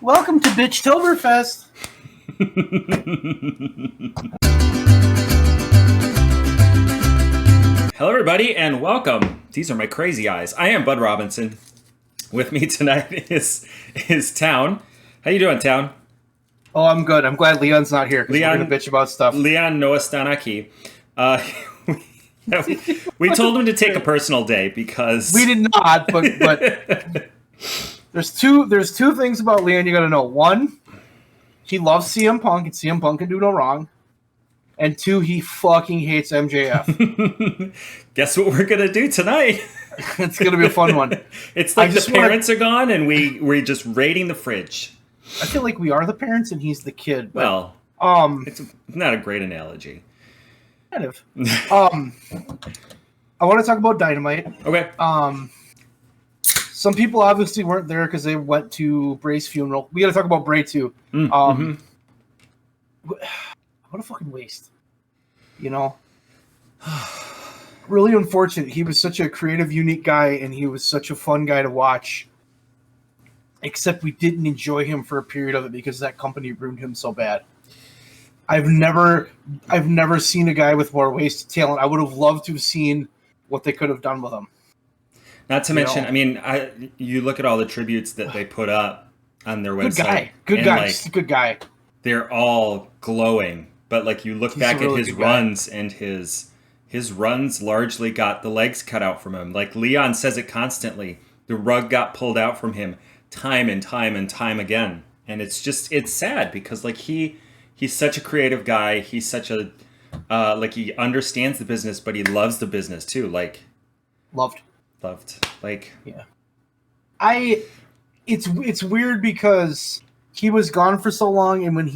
Welcome to Bitchtoberfest. Hello, everybody, and welcome. These are my crazy eyes. I am Bud Robinson. With me tonight is Town. How you doing, Town? Oh, I'm good. I'm glad Leon's not here because we're going to bitch about stuff. Leon no está aquí. We told him to take a personal day because... We did not, but there's two things about Leon you got to know. One, he loves CM Punk, and CM Punk can do no wrong. And two, he fucking hates MJF. Guess what we're going to do tonight? It's going to be a fun one. It's like the parents are gone and we're just raiding the fridge. I feel like we are the parents and he's the kid. But, well, it's not a great analogy. Kind of. I want to talk about Dynamite. Okay. Some people obviously weren't there because they went to Bray's funeral. We got to talk about Bray too. What a fucking waste. You know? Really unfortunate. He was such a creative, unique guy, and he was such a fun guy to watch. Except we didn't enjoy him for a period of it because that company ruined him so bad. I've never seen a guy with more wasted talent. I would have loved to have seen what they could have done with him. Not to mention, I mean, you look at all the tributes that they put up on their website. Good guy, just a good guy. They're all glowing, but like you look back at his runs, and his runs largely got the legs cut out from him. Like Leon says it constantly, the rug got pulled out from him time and time and time again, and it's sad because like he's such a creative guy. He's such a like he understands the business, but he loves the business too. Like loved. Like yeah. It's weird because he was gone for so long, and when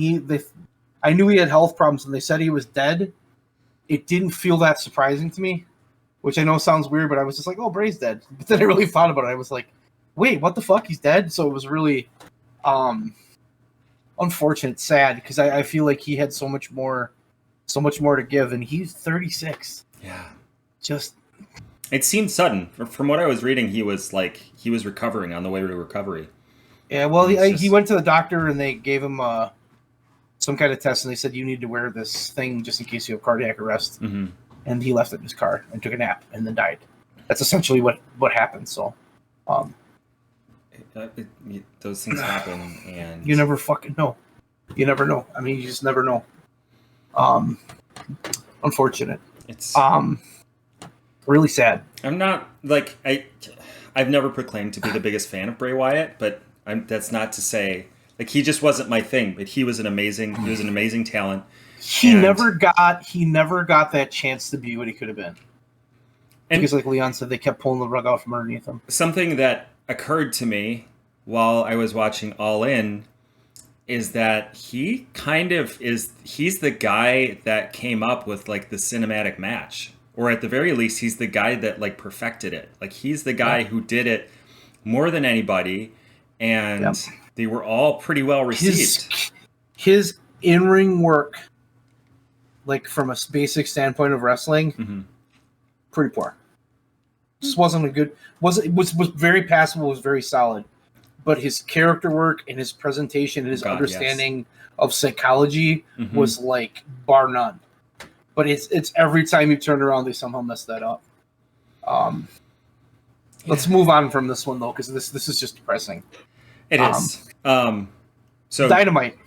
I knew he had health problems, and they said he was dead. It didn't feel that surprising to me, which I know sounds weird, but I was just like, "Oh, Bray's dead." But then I really thought about it. I was like, "Wait, what the fuck? He's dead?" So it was really unfortunate, sad, because I feel like he had so much more to give, and he's 36. Yeah, just. It seemed sudden. From what I was reading, he was recovering on the way to recovery. Yeah, well, he went to the doctor and they gave him some kind of test, and they said you need to wear this thing just in case you have cardiac arrest. Mm-hmm. And he left it in his car and took a nap and then died. That's essentially what happened. So, those things happen, and you never fucking know. You never know. I mean, you just never know. Unfortunate. It's really sad. I'm not like I've never proclaimed to be the biggest fan of Bray Wyatt, but that's not to say like he just wasn't my thing. But he was an amazing talent. He never got that chance to be what he could have been. And because, like Leon said, they kept pulling the rug out from underneath him. Something that occurred to me while I was watching All In is that he kind of he's the guy that came up with like the cinematic match. Or at the very least, he's the guy that like perfected it. Like he's the guy who did it more than anybody, and they were all pretty well received. His in-ring work, like from a basic standpoint of wrestling, pretty poor. Just wasn't a good. Was very passable. Was very solid, but his character work and his presentation and his understanding of psychology was like bar none. But it's every time you turn around, they somehow mess that up. Let's move on from this one, though, because this is just depressing. It is. So Dynamite.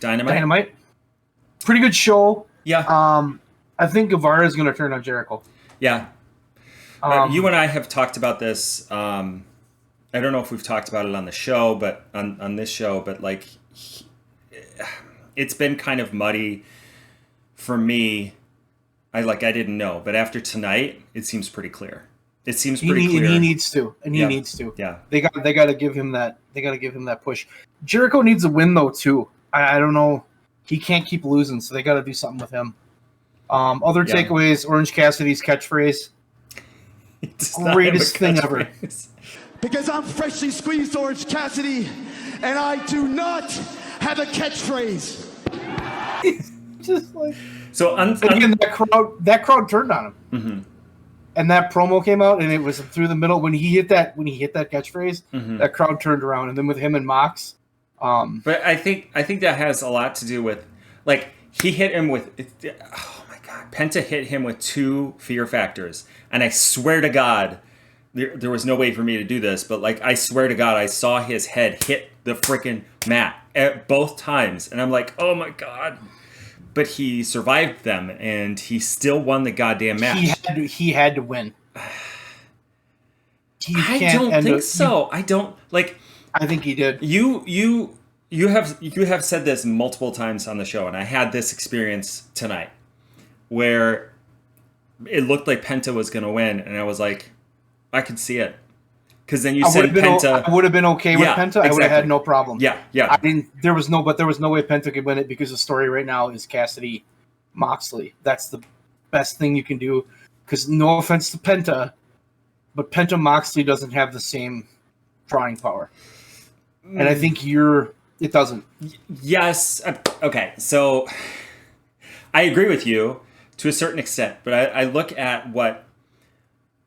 Pretty good show. Yeah. I think Guevara is going to turn on Jericho. Yeah. You and I have talked about this. I don't know if we've talked about it on the show, but on this show, but like, it's been kind of muddy for me. I didn't know, but after tonight, it seems pretty clear. It seems pretty clear. And he needs to. Needs to. Yeah. They got to give him that. They got to give him that push. Jericho needs a win though too. I don't know. He can't keep losing, so they got to do something with him. Other takeaways: Orange Cassidy's catchphrase. Greatest thing ever. Because I'm freshly squeezed Orange Cassidy, and I do not have a catchphrase. Just like. So again, that crowd turned on him, and that promo came out, and it was through the middle when he hit that catchphrase. That crowd turned around, and then with him and Mox, But I think that has a lot to do with, like, he hit him with, oh my God, Penta hit him with 2 fear factors. And I swear to God, there was no way for me to do this, but like, I swear to God, I saw his head hit the freaking mat at both times. And I'm like, oh my God. But he survived them, and he still won the goddamn match. He had to win. I don't think so. I don't, like... I think he did. You have said this multiple times on the show, and I had this experience tonight where it looked like Penta was going to win, and I was like, I could see it. Because then you said Penta... I would have been okay with Penta. Exactly. I would have had no problem. Yeah. There was no way Penta could win it, because the story right now is Cassidy Moxley. That's the best thing you can do. Because no offense to Penta, but Penta Moxley doesn't have the same drawing power. And I think it doesn't. Yes. Okay. So I agree with you to a certain extent, but I look at what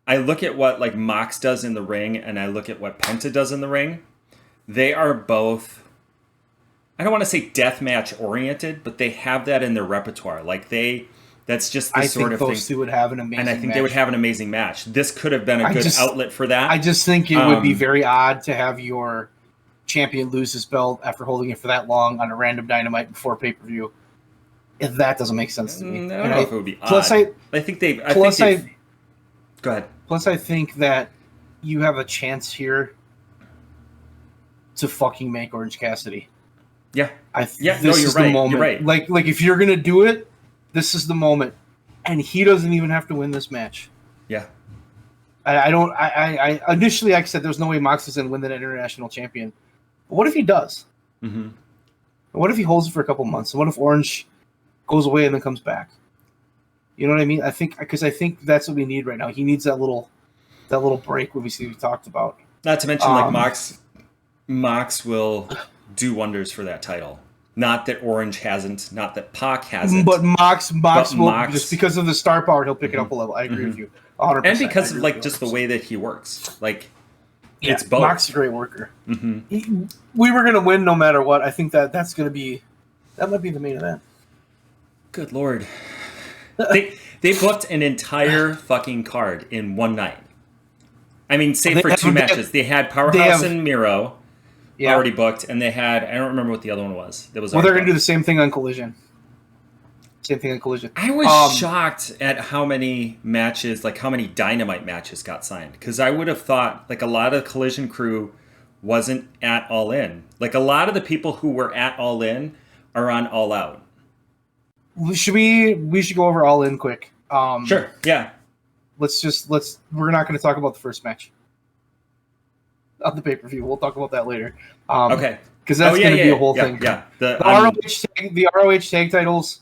like Mox does in the ring, and I look at what Penta does in the ring. They are both, I don't want to say deathmatch oriented, but they have that in their repertoire. Like that's just the sort of thing. I think those two would have an amazing match. And I think they would have an amazing match. This could have been a good outlet for that. I just think it would be very odd to have your champion lose his belt after holding it for that long on a random Dynamite before pay-per-view. If that doesn't make sense to me. I don't know if it would be odd. Go ahead. Plus, I think that you have a chance here to fucking make Orange Cassidy. Yeah. This is the moment. You're right. Like if you're gonna do it, this is the moment, and he doesn't even have to win this match. Yeah. I initially I said there's no way Mox is gonna win that international champion. But what if he does? Mm-hmm. What if he holds it for a couple months? What if Orange goes away and then comes back? You know what I mean? I think that's what we need right now. He needs that little break we talked about. Not to mention, like Mox will do wonders for that title. Not that Orange hasn't, not that Pac hasn't. But Mox will, just because of the star power, he'll pick it up a level. I agree with you, 100%. And because of like just the way that he works, like it's both. Mox is a great worker. Mm-hmm. We were gonna win no matter what. I think that might be the main event. Good Lord. They booked an entire fucking card in one night. I mean, save for 2 matches. They had Powerhouse and Miro already booked, and they had, I don't remember what the other one was. They're going to do the same thing on Collision. I was shocked at how many matches, like how many Dynamite matches got signed. Because I would have thought, like, a lot of Collision crew wasn't at All In. Like, a lot of the people who were at All In are on All Out. We should go over All In quick. Sure. Yeah. We're not going to talk about the first match of the pay-per-view. We'll talk about that later. Okay. Because that's going to be a whole thing. Yeah. The ROH tag titles,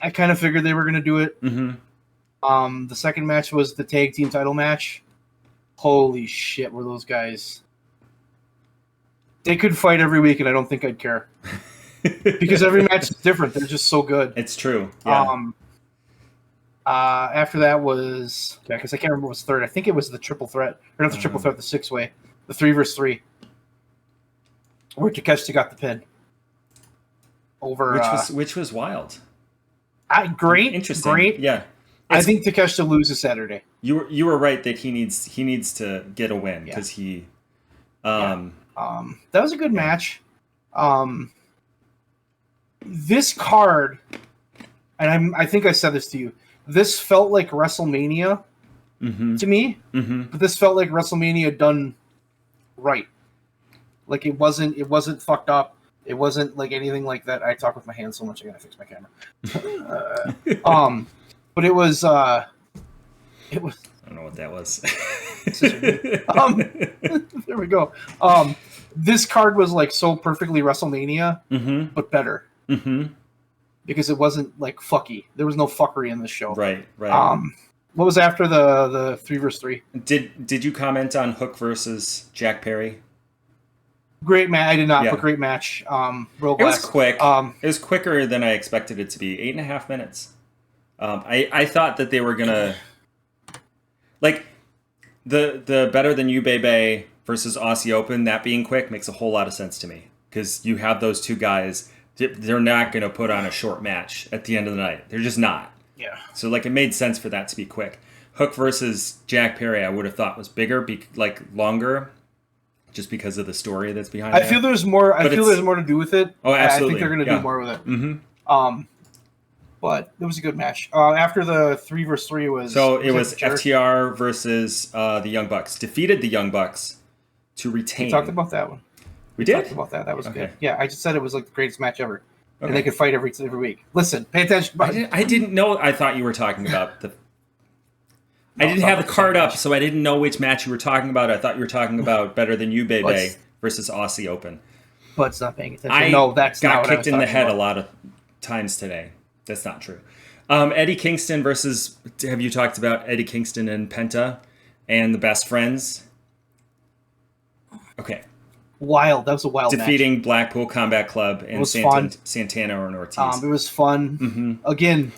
I kind of figured they were going to do it. Mm-hmm. The second match was the tag team title match. Holy shit, were those guys... They could fight every week, and I don't think I'd care. Because every match is different. They're just so good. It's true. Yeah. After that was... Yeah, because I can't remember what was third. I think it was the triple threat. Or not the triple threat, the 6-way. The 3 versus 3. Where Takeshita got the pin. Over... Which was wild. Great. Interesting. Great. Yeah. I think Takeshita loses Saturday. You were right that he needs to get a win because he... that was a good match. This card, and I think I said this to you, this felt like WrestleMania to me, but this felt like WrestleMania done right. Like it wasn't fucked up. It wasn't like anything like that. I talk with my hands so much I gotta fix my camera. But it was. I don't know what that was. There we go. This card was like so perfectly WrestleMania, but better. Because it wasn't like fucky. There was no fuckery in this show. Right. What was after the 3 versus 3? Did you comment on Hook versus Jack Perry? Great match. I did not, but great match. It was quick. It was quicker than I expected it to be. 8.5 minutes. I thought that they were gonna like the Better Than You BayBay versus Aussie Open, that being quick makes a whole lot of sense to me. Because you have those two guys, they're not going to put on a short match at the end of the night. They're just not. Yeah. So, like, it made sense for that to be quick. Hook versus Jack Perry, I would have thought was bigger, longer, just because of the story that's behind it. I feel there's more. I feel there's more to do with it. Oh, absolutely. I think they're going to do more with it. Mm-hmm. But it was a good match. After the 3 versus 3 was FTR versus the Young Bucks. Defeated the Young Bucks to retain. We talked about that one. We did? Talked about that. That was good. Yeah, I just said it was like the greatest match ever. Okay. And they could fight every week. Listen, pay attention. I didn't know. I thought you were talking about the... I didn't have the card up, so I didn't know which match you were talking about. I thought you were talking about Better Than You, BayBay versus Aussie Open. But not paying attention. That's not what I was kicked in the head about. a lot of times today. That's not true. Eddie Kingston versus... Have you talked about Eddie Kingston and Penta and the Best Friends? Okay. Wild. That was a wild Defeating match. Blackpool Combat Club and Santana and Ortiz. It was fun. Mm-hmm. Again,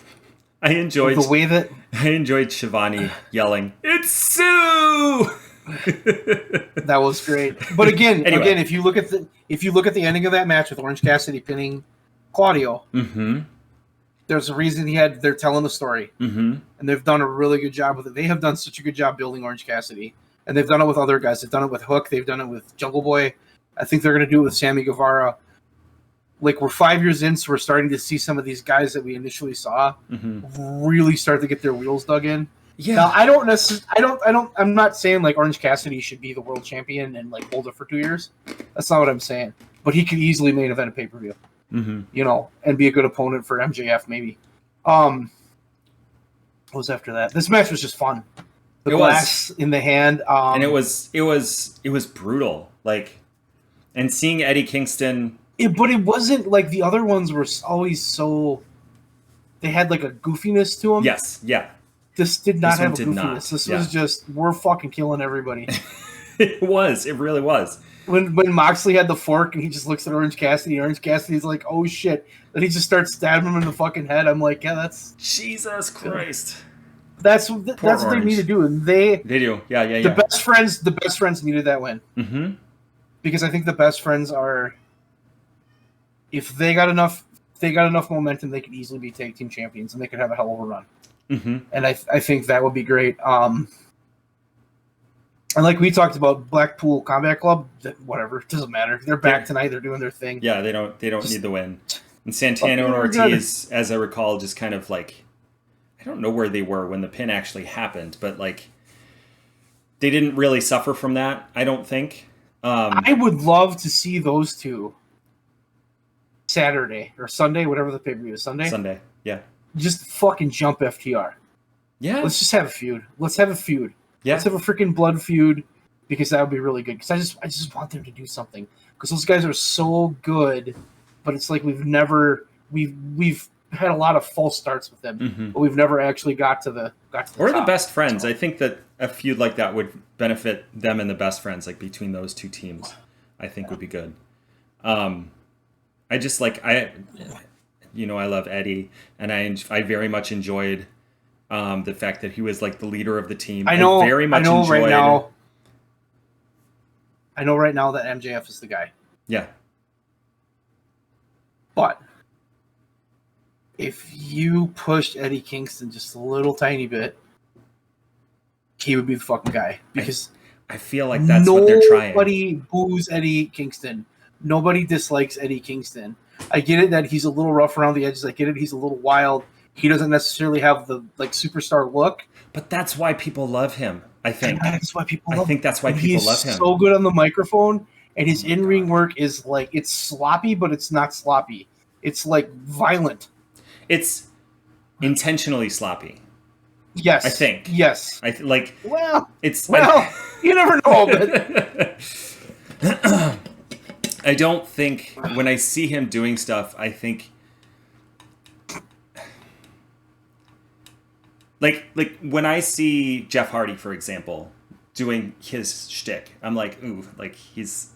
I enjoyed the way that... I enjoyed Shivani yelling, "It's Sue!" That was great. But again, Anyway. if you look at the ending of that match with Orange Cassidy pinning Claudio, there's a reason they're telling the story. And they've done a really good job with it. They have done such a good job building Orange Cassidy. And they've done it with other guys. They've done it with Hook. They've done it with Jungle Boy. I think they're going to do it with Sammy Guevara. Like, we're 5 years in, so we're starting to see some of these guys that we initially saw really start to get their wheels dug in. Yeah. Now, I'm not saying like Orange Cassidy should be the world champion and like hold it for 2 years. That's not what I'm saying. But he could easily main event a pay-per-view. You know, and be a good opponent for MJF maybe. What was after that? This match was just fun. The glass in the hand. And it was brutal. Like, and seeing Eddie Kingston... But it wasn't like the other ones were always so... They had like a goofiness to them. Yes, yeah. This did not have a goofiness. This was just, we're fucking killing everybody. It was. It really was. When Moxley had the fork and he just looks at Orange Cassidy, Orange Cassidy's like, oh shit. Then he just starts stabbing him in the fucking head. I'm like, yeah, that's... Jesus Christ. That's what they need to do. And they do. Yeah. The best friends needed that win. Because I think the best friends are... If they got enough momentum, they could easily be tag team champions, and they could have a hell of a run. And I think that would be great. And like we talked about, Blackpool Combat Club, whatever, it doesn't matter. They're back tonight. They're doing their thing. Yeah, they don't need the win. And Santana and Ortiz, as I recall, just kind of like, I don't know where they were when the pin actually happened, but like they didn't really suffer from that, I don't think. I would love to see those two Saturday or Sunday, whatever the pay-per-view is. Sunday, yeah. Just fucking jump FTR. Yeah. Let's just have a feud. Yeah. Let's have a freaking blood feud, because that would be really good. Because I just want them to do something. Because those guys are so good, but it's like we've had a lot of false starts with them, but we've never actually got to the or top. The Best Friends. I think that a feud like that would benefit them and the Best Friends, like between those two teams. I think would be good. I just like I love Eddie, and I very much enjoyed the fact that he was like the leader of the team. I know right now that MJF is the guy. Yeah. But if you pushed Eddie Kingston just a little tiny bit, he would be the fucking guy. Because I feel like that's what they're trying. Nobody boos Eddie Kingston. Nobody dislikes Eddie Kingston. I get it that he's a little rough around the edges. I get it he's a little wild. He doesn't necessarily have the like superstar look. But that's why people love him, I think. That's why people love him. I think that's why people love him. He's so good on the microphone, and his in-ring work is like, it's sloppy, but it's not sloppy. It's like violent. It's intentionally sloppy. Yes. I think. Yes. You never know, but I don't think when I see him doing stuff, I think like when I see Jeff Hardy, for example, doing his shtick, I'm like, ooh, like his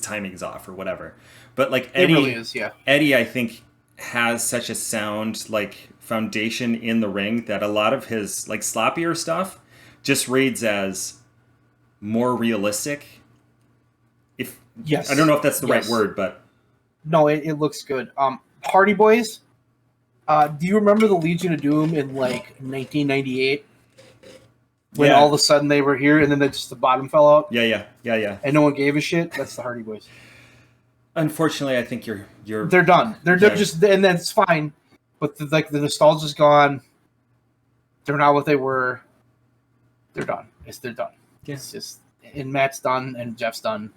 timing's off or whatever. But like Eddie, it really is, yeah. Eddie, I think, has such a sound like foundation in the ring that a lot of his like sloppier stuff just reads as more realistic Yes. I don't know if that's the right word, but no, it looks good. Hardy Boys. Do you remember the Legion of Doom in like 1998? When all of a sudden they were here and then the bottom fell out? Yeah. And no one gave a shit? That's the Hardy Boys. Unfortunately, I think you're they're done. They're just, and that's fine. But the nostalgia's gone. They're not what they were. They're done. They're done. Yeah. It's just, and Matt's done and Jeff's done.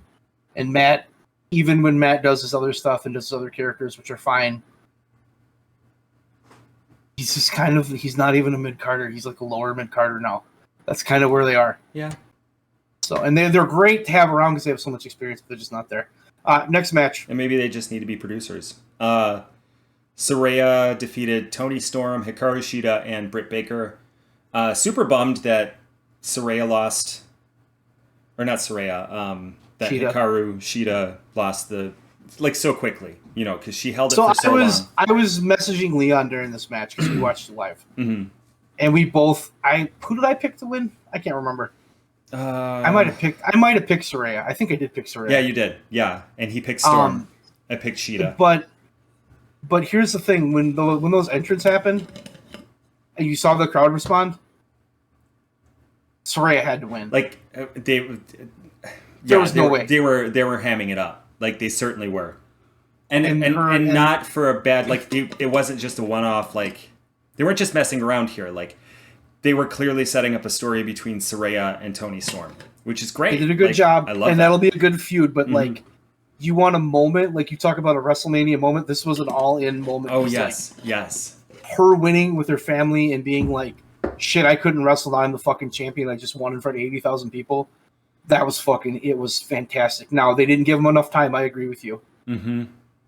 And Matt, even when Matt does his other stuff and does his other characters, which are fine, he's just kind of, he's not even a mid-carder. He's like a lower mid-carder now. That's kind of where they are. Yeah. So, and they're great to have around because they have so much experience, but they're just not there. Next match. And maybe they just need to be producers. Saraya defeated Toni Storm, Hikaru Shida, and Britt Baker. Super bummed that Saraya lost, or not Saraya, that Shida. Hikaru Shida lost so quickly, because she held it for so long. I was messaging Leon during this match because we watched it live. Mm-hmm. And we both, who did I pick to win? I can't remember. I might have picked Saraya. I think I did pick Saraya. Yeah, you did. Yeah, and he picked Storm. I picked Shida. But here's the thing: when those entrants happened, and you saw the crowd respond, Saraya had to win. Like there was no way they were hamming it up. Like they certainly were, and not for a bad it wasn't just a one-off. Like they weren't just messing around here. Like they were clearly setting up a story between Saraya and Toni Storm, which is great. They did a good job, I love that. That'll be a good feud. But you want a moment, like you talk about a WrestleMania moment. This was an all-in moment. Oh yes. Her winning with her family and being like, "Shit, I couldn't wrestle. I'm the fucking champion. I just won in front of 80,000 people." That was it was fantastic. Now, they didn't give them enough time. I agree with you. Mm-hmm.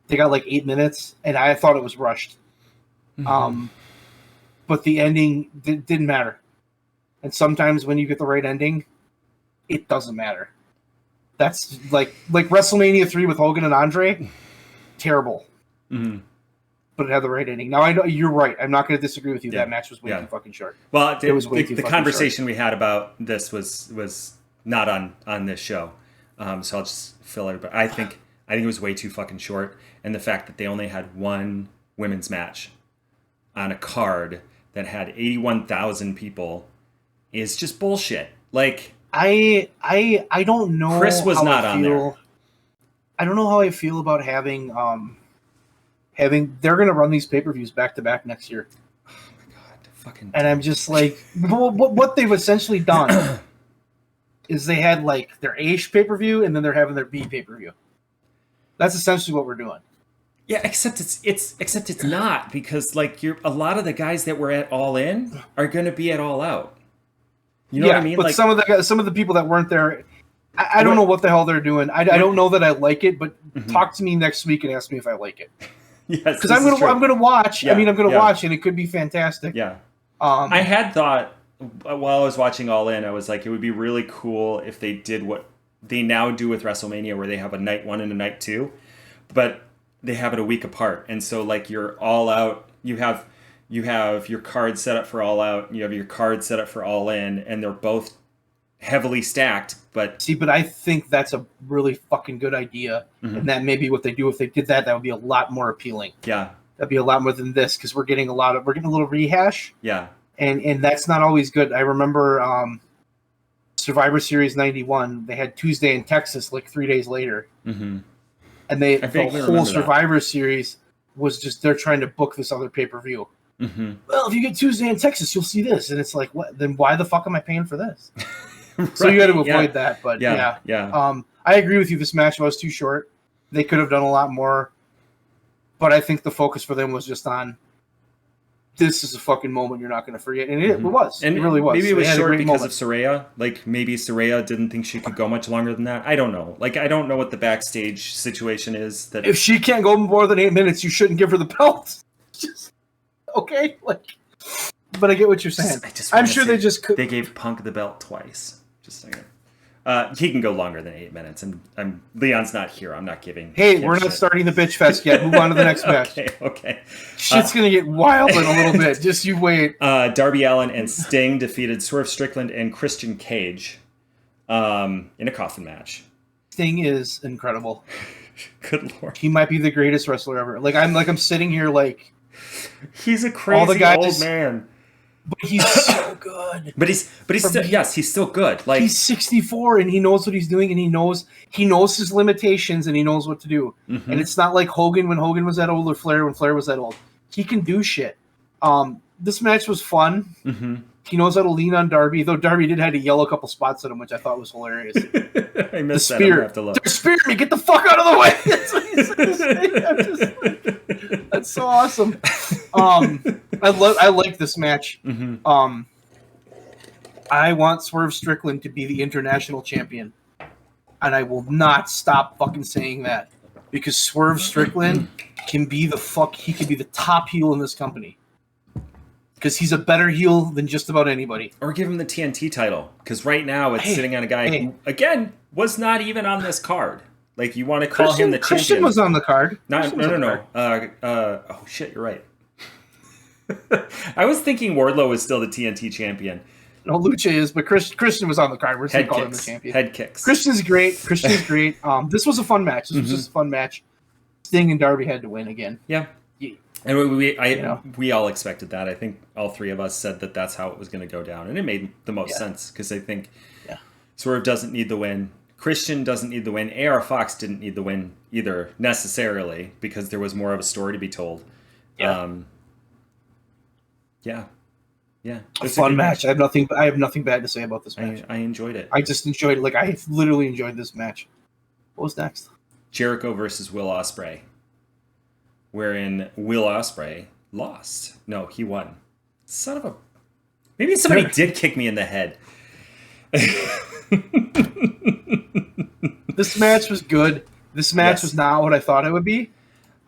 They got like 8 minutes, and I thought it was rushed. Mm-hmm. But the ending didn't matter. And sometimes when you get the right ending, it doesn't matter. That's like WrestleMania 3 with Hogan and Andre. Terrible. Mm-hmm. But it had the right ending. Now, I know you're right. I'm not going to disagree with you. Yeah. That match was way too fucking short. Well, it was way too fucking short. The conversation we had about this was not on this show. So I'll just fill it. But I think it was way too fucking short. And the fact that they only had one women's match on a card that had 81,000 people is just bullshit. Like I don't know. Chris was not on there. I don't know how I feel about having they're going to run these pay-per-views back to back next year. Oh my god, fucking. And I'm just like, what they've essentially done is they had like their A pay-per-view and then they're having their B pay-per-view. That's essentially what we're doing. Yeah, except it's not, because like a lot of the guys that were at All In are going to be at All Out. You know what I mean? But some of the people that weren't there, I don't know what the hell they're doing. I don't know that I like it, but talk to me next week and ask me if I like it. Yes, because I'm gonna watch. Yeah, I'm gonna watch, and it could be fantastic. Yeah. I had thought while I was watching All In, I was like, it would be really cool if they did what they now do with WrestleMania, where they have a night 1 and a night 2, but they have it a week apart. And so like you're All Out, you have your card set up for All Out, and you have your card set up for All In, and they're both heavily stacked. But I think that's a really fucking good idea, and that may be what they do. If they did that, that would be a lot more appealing. Yeah, that'd be a lot more than this, because we're getting a little rehash. Yeah, and that's not always good. I remember Survivor Series 91. They had Tuesday in Texas like 3 days later, and the whole Survivor Series was just they're trying to book this other pay-per-view. Mm-hmm. Well, if you get Tuesday in Texas, you'll see this, and it's like, what? Then why the fuck am I paying for this? Right, so you got to avoid that. But yeah. I agree with you. This match was too short. They could have done a lot more, but I think the focus for them was just on this is a fucking moment you're not going to forget, and it was. And it really was. Maybe it was short because of Saraya. Like maybe Saraya didn't think she could go much longer than that. I don't know. Like I don't know what the backstage situation is. That if she can't go more than 8 minutes, you shouldn't give her the belt. Just okay, like. But I get what you're saying. I'm sure they just could. They gave Punk the belt twice. Just saying. He can go longer than 8 minutes, and Leon's not here. I'm not giving. Hey, we're not starting the bitch fest yet. Move on to the next match. Okay. Shit's gonna get wild in a little bit. Just you wait. Darby Allin and Sting defeated Swerve Strickland and Christian Cage in a coffin match. Sting is incredible. Good Lord. He might be the greatest wrestler ever. I'm sitting here like he's a crazy old man. But he's so good. But he's still good. Like he's 64 and he knows what he's doing and he knows his limitations and he knows what to do. Mm-hmm. And it's not like Hogan when Hogan was that old or Flair when Flair was that old. He can do shit. This match was fun. Mm-hmm. He knows how to lean on Darby, though Darby did have to yell a couple spots at him, which I thought was hilarious. I missed that. I'm gonna have to look. They're spearing me. Get the fuck out of the way. That's what he says. That's so awesome. I like this match. Mm-hmm. I want Swerve Strickland to be the international champion, and I will not stop fucking saying that because Swerve Strickland can be he can be the top heel in this company. Because he's a better heel than just about anybody. Or give him the TNT title. Because right now it's sitting on a guy who, again, was not even on this card. Like, you want to call him the champion. Christian was on the card. No. Oh, shit, you're right. I was thinking Wardlow was still the TNT champion. No, Lucha is, but Christian was on the card. We're still calling him the champion. Head kicks. Christian's great. This was a fun match. This was just a fun match. Sting and Darby had to win again. Yeah. And we all expected that. I think all three of us said that that's how it was going to go down. And it made the most sense because I think Swerve doesn't need the win. Christian doesn't need the win. AR Fox didn't need the win either necessarily because there was more of a story to be told. Yeah. A fun match. I have nothing bad to say about this match. I enjoyed it. I just enjoyed it. Like, I literally enjoyed this match. What was next? Jericho versus Will Ospreay. Wherein Will Ospreay lost. No, he won. Son of a... Maybe somebody did kick me in the head. This match was good. This match was not what I thought it would be.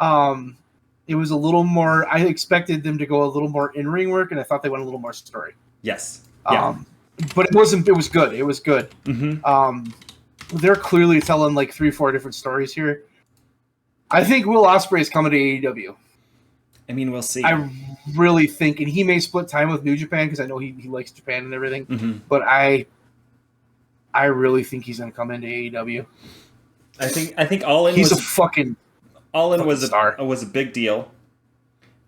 It was a little more... I expected them to go a little more in-ring work, and I thought they went a little more story. Yes. But it wasn't... It was good. It was good. Mm-hmm. They're clearly telling like 3-4 different stories here. I think Will Ospreay is coming to AEW. I mean, we'll see. I really think, and he may split time with New Japan because I know he likes Japan and everything. Mm-hmm. But I really think he's going to come into AEW. I think All In he's was a fucking All In was star. Was a big deal,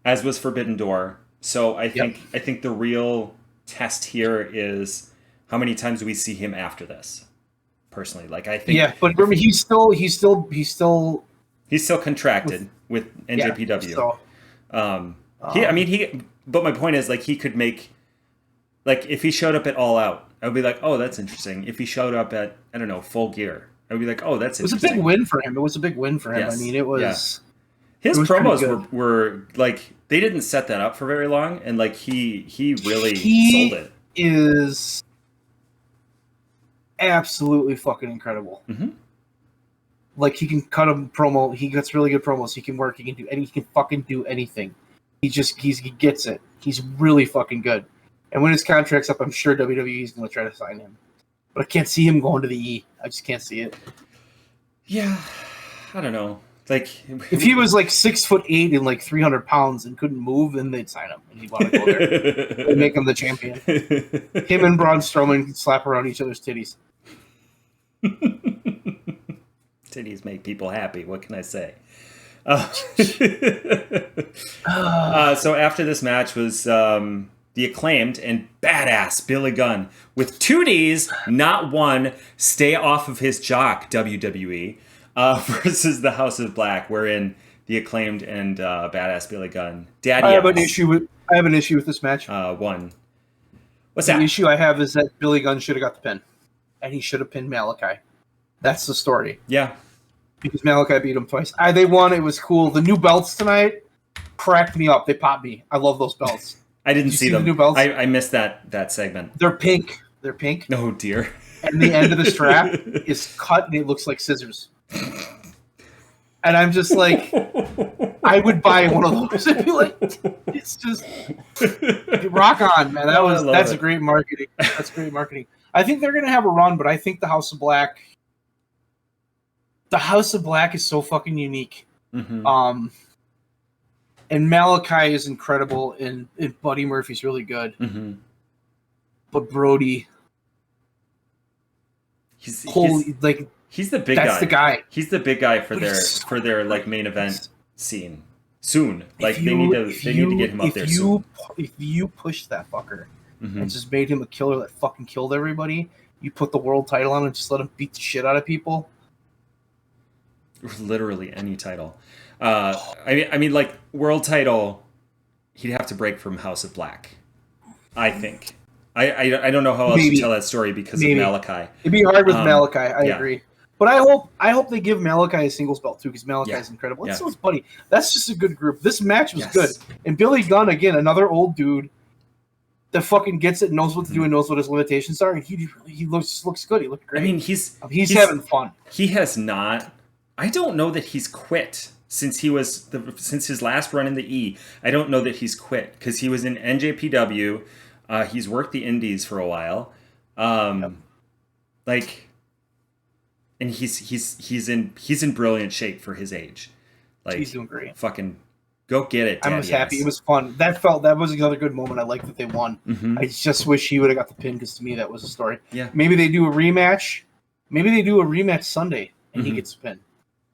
as was Forbidden Door. So I think the real test here is how many times do we see him after this. Personally, like I think. Yeah, but remember, he's still contracted with NJPW. But my point is, like, he could make, like, if he showed up at All Out, I would be like, oh, that's interesting. If he showed up at, I don't know, Full Gear, I would be like, oh, that's interesting. It was a big win for him. Yes. I mean, it was. Yeah. His promos were like, they didn't set that up for very long, and like he really sold it. Is absolutely fucking incredible. Mm-hmm. Like, he can cut a promo. He gets really good promos. He can work. He can fucking do anything. He gets it. He's really fucking good. And when his contract's up, I'm sure WWE is going to try to sign him. But I can't see him going to the E. I just can't see it. Yeah, I don't know. Like, if he was like 6'8" and like 300 pounds and couldn't move, then they'd sign him and he'd want to go there. They'd make him the champion. Him and Braun Strowman could slap around each other's titties. Titties make people happy. What can I say? So after this match was the acclaimed and badass Billy Gunn with 2 Ds, not one, stay off of his jock, WWE, versus the House of Black, wherein the acclaimed and badass Billy Gunn. I have an issue with this match. One. What's that? The issue I have is that Billy Gunn should have got the pin, and he should have pinned Malachi. That's the story. Yeah. Because Malachi beat him twice. They won. It was cool. The new belts tonight cracked me up. They popped me. I love those belts. I didn't see them. The new belts? I missed that segment. They're pink. Oh, dear. And the end of the strap is cut, and it looks like scissors. And I'm just like, I would buy one of those. I'd be like, it's just rock on, man. That's great marketing. That's great marketing. I think they're gonna have a run, but I think the House of Black is so fucking unique. Mm-hmm. And Malachi is incredible, and Buddy Murphy's really good. Mm-hmm. But Brody, He's the big guy. That's the guy. He's the big guy for their like main event scene soon. Like they need to get him up there soon. If you push that fucker and just made him a killer that fucking killed everybody, you put the world title on and just let him beat the shit out of people. Literally any title. I mean, like world title, he'd have to break from House of Black. I think. I don't know how else to tell that story because of Malachi. It'd be hard with Malachi. I agree. But I hope they give Malachi a singles belt too, because Malachi is incredible. And so is Buddy. That's just a good group. This match was good. And Billy Gunn, again, another old dude that fucking gets it, knows what to do, and knows what his limitations are. And he looks good. He looked great. I mean, he's having fun. He has not. I don't know that he's quit since since his last run in the E. I don't know that he's quit because he was in NJPW. He's worked the Indies for a while. Like. And he's in brilliant shape for his age. Like he's doing great. Fucking go get it. I was happy. It was fun. That was another good moment. I like that they won. I just wish he would have got the pin because to me that was a story. Yeah. Maybe they do a rematch. Maybe they do a rematch Sunday and he gets the pin.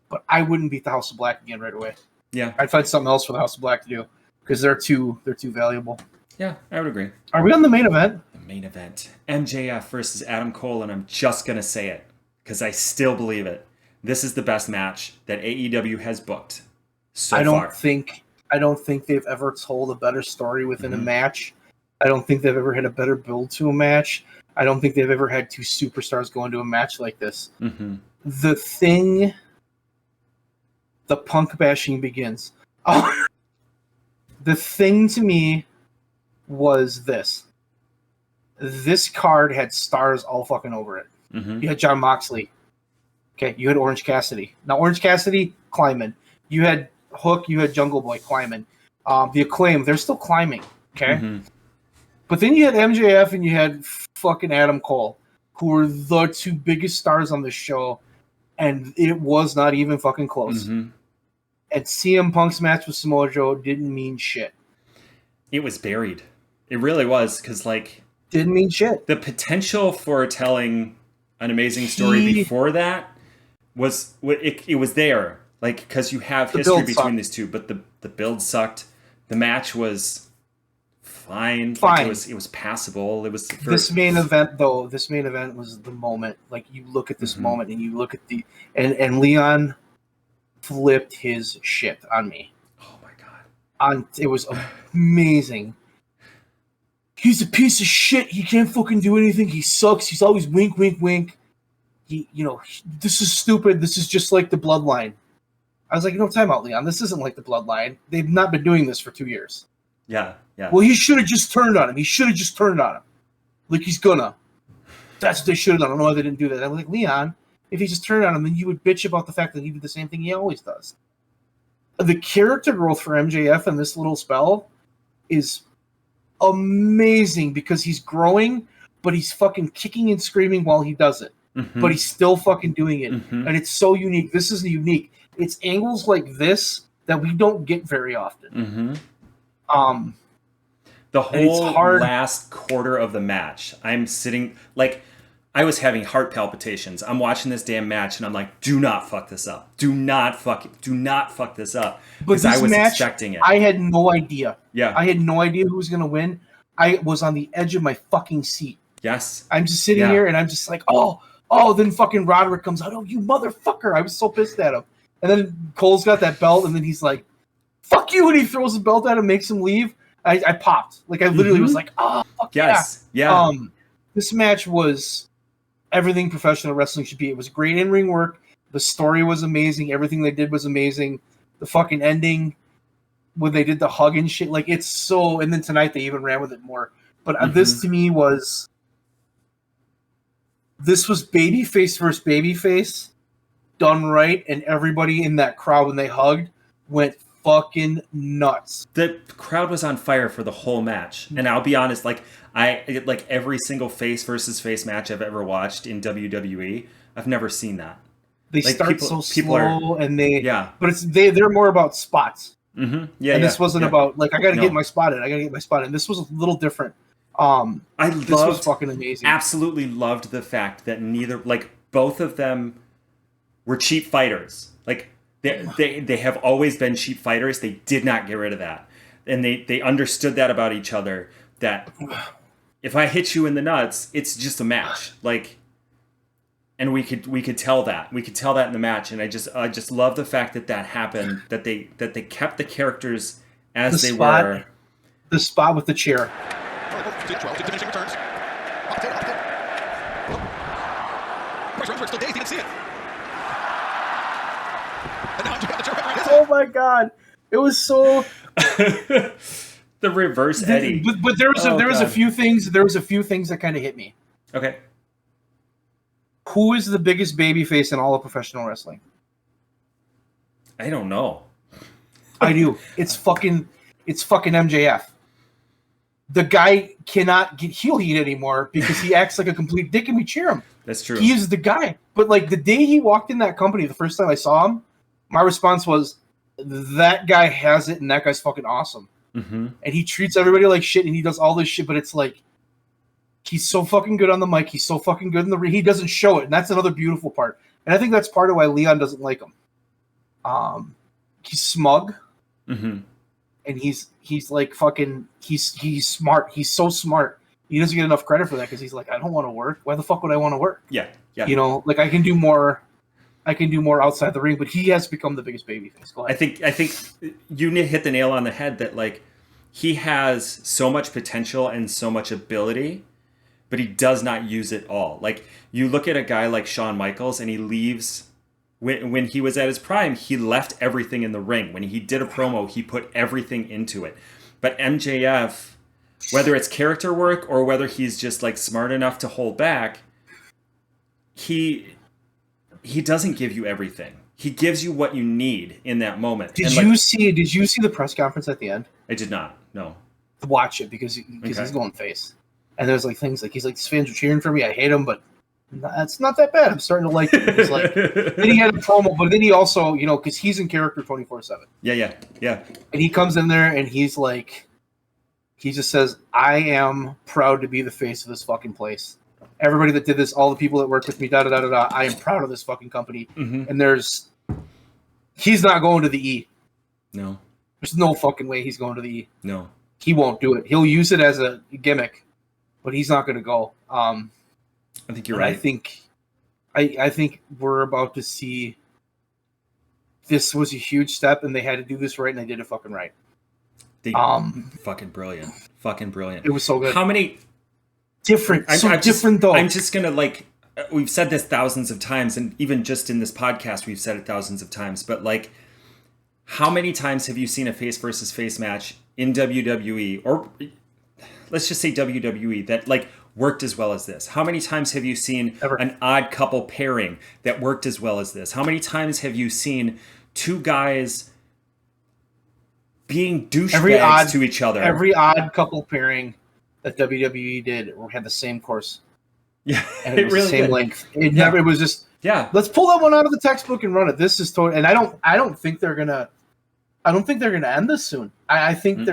But I wouldn't beat the House of Black again right away. Yeah. I'd find something else for the House of Black to do because they're too valuable. Yeah, I would agree. Are we on the main event? The main event. MJF versus Adam Cole, and I'm just gonna say it. Because I still believe it. This is the best match that AEW has booked so far. I don't think they've ever told a better story within a match. I don't think they've ever had a better build to a match. I don't think they've ever had two superstars go into a match like this. The punk bashing begins. The thing to me was this. This card had stars all fucking over it. You had Jon Moxley. Okay, you had Orange Cassidy. Now, Orange Cassidy, climbing. You had Hook, you had Jungle Boy climbing. The Acclaim, they're still climbing. Okay? But then you had MJF and you had fucking Adam Cole, who were the two biggest stars on the show, and it was not even fucking close. And CM Punk's match with Samoa Joe didn't mean shit. It was buried. It really was, because, like... Didn't mean shit. The potential for telling an amazing story before that was there, like because you have history between these two, but the build sucked. The match was fine. Like it was passable. It was this main event though. This main event was the moment. Like you look at this moment and you look at and Leon flipped his shit on me. Oh my god! It was amazing. He's a piece of shit. He can't fucking do anything. He sucks. He's always wink, wink, wink. This is stupid. This is just like the Bloodline. I was like, time out, Leon. This isn't like the Bloodline. They've not been doing this for 2 years. Yeah. Well, he should have just turned on him. Like he's gonna. That's what they should have done. I don't know why they didn't do that. I'm like, Leon, if he just turned on him, then you would bitch about the fact that he did the same thing he always does. The character growth for MJF in this little spell is amazing because he's growing, but he's fucking kicking and screaming while he does it. But he's still fucking doing it. And it's so unique. This is unique. It's angles like this that we don't get very often. The whole last quarter of the match, I'm sitting like I was having heart palpitations. I'm watching this damn match and I'm like, do not fuck this up. Do not fuck this up. Because I was expecting it. I had no idea. Yeah. I had no idea who was going to win. I was on the edge of my fucking seat. Yes. I'm just sitting here and I'm just like, oh, then fucking Roderick comes out. Oh, you motherfucker. I was so pissed at him. And then Cole's got that belt and then he's like, fuck you. And he throws the belt at him, makes him leave. I popped. Like I literally was like, oh, fuck yeah. This match was everything professional wrestling should be. It was great in-ring work. The story was amazing. Everything they did was amazing. The fucking ending when they did the hug and shit, like it's so. And then tonight they even ran with it more. But this to me was babyface versus babyface done right, and everybody in that crowd when they hugged went fucking nuts. The crowd was on fire for the whole match, and I'll be honest, like every single face versus face match I've ever watched in WWE, I've never seen that. They start so slow, and but they're more about spots. This wasn't about like I got to get my spot in. This was a little different. This was fucking amazing. Absolutely loved the fact that both of them were cheap fighters. Like they have always been cheap fighters. They did not get rid of that. And they understood that about each other, that if I hit you in the nuts, it's just a match. Like, and we could tell that. We could tell that in the match. And I just love the fact that happened, that they kept the characters as they were. The spot with the chair. Oh my god. It was so the reverse Eddie. But there was a few things that kind of hit me. Okay. Who is the biggest babyface in all of professional wrestling? I don't know. I do. It's fucking MJF. The guy cannot get heel heat anymore because he acts like a complete dick and we cheer him. That's true. He is the guy. But like the day he walked in that company, the first time I saw him, my response was, that guy has it and that guy's fucking awesome. Mm-hmm. And he treats everybody like shit and he does all this shit, but it's like, he's so fucking good on the mic. He's so fucking good in the ring. He doesn't show it. And that's another beautiful part. And I think that's part of why Leon doesn't like him. He's smug. Mm-hmm. And he's like fucking, he's smart. He's so smart. He doesn't get enough credit for that because he's like, I don't want to work. Why the fuck would I want to work? Yeah. You know, like I can do more outside the ring, but he has become the biggest babyface. Go ahead. I think you hit the nail on the head that like he has so much potential and so much ability, but he does not use it all. Like you look at a guy like Shawn Michaels and he leaves when he was at his prime, he left everything in the ring. When he did a promo, he put everything into it. But MJF, whether it's character work or whether he's just like smart enough to hold back, he doesn't give you everything. He gives you what you need in that moment. Did you see the press conference at the end? I did not. No. Watch it because he's going face. And there's like things like he's like, these fans are cheering for me. I hate them, but it's not that bad. I'm starting to like it. He's like, then he had a promo, but then he also, you know, because he's in character 24/7. Yeah. And he comes in there and he's like, he just says, I am proud to be the face of this fucking place. Everybody that did this, all the people that worked with me, I am proud of this fucking company. Mm-hmm. And he's not going to the E. No. There's no fucking way he's going to the E. No. He won't do it. He'll use it as a gimmick, but he's not going to go. I think you're right. I think we're about to see. This was a huge step, and they had to do this right, and they did it fucking right. Fucking brilliant. Fucking brilliant. It was so good. How many different? Though. I'm just gonna like. We've said this thousands of times, and even just in this podcast, we've said it thousands of times. But like, how many times have you seen a face versus face match in WWE, or let's just say WWE, that like worked as well as this? How many times have you seen an odd couple pairing that worked as well as this? How many times have you seen two guys being douchebags to each other? Every odd couple pairing that WWE did had the same course. Yeah, and it was really the same did. length. It never. It was just let's pull that one out of the textbook and run it. This is totally. And I don't think they're gonna end this soon. I think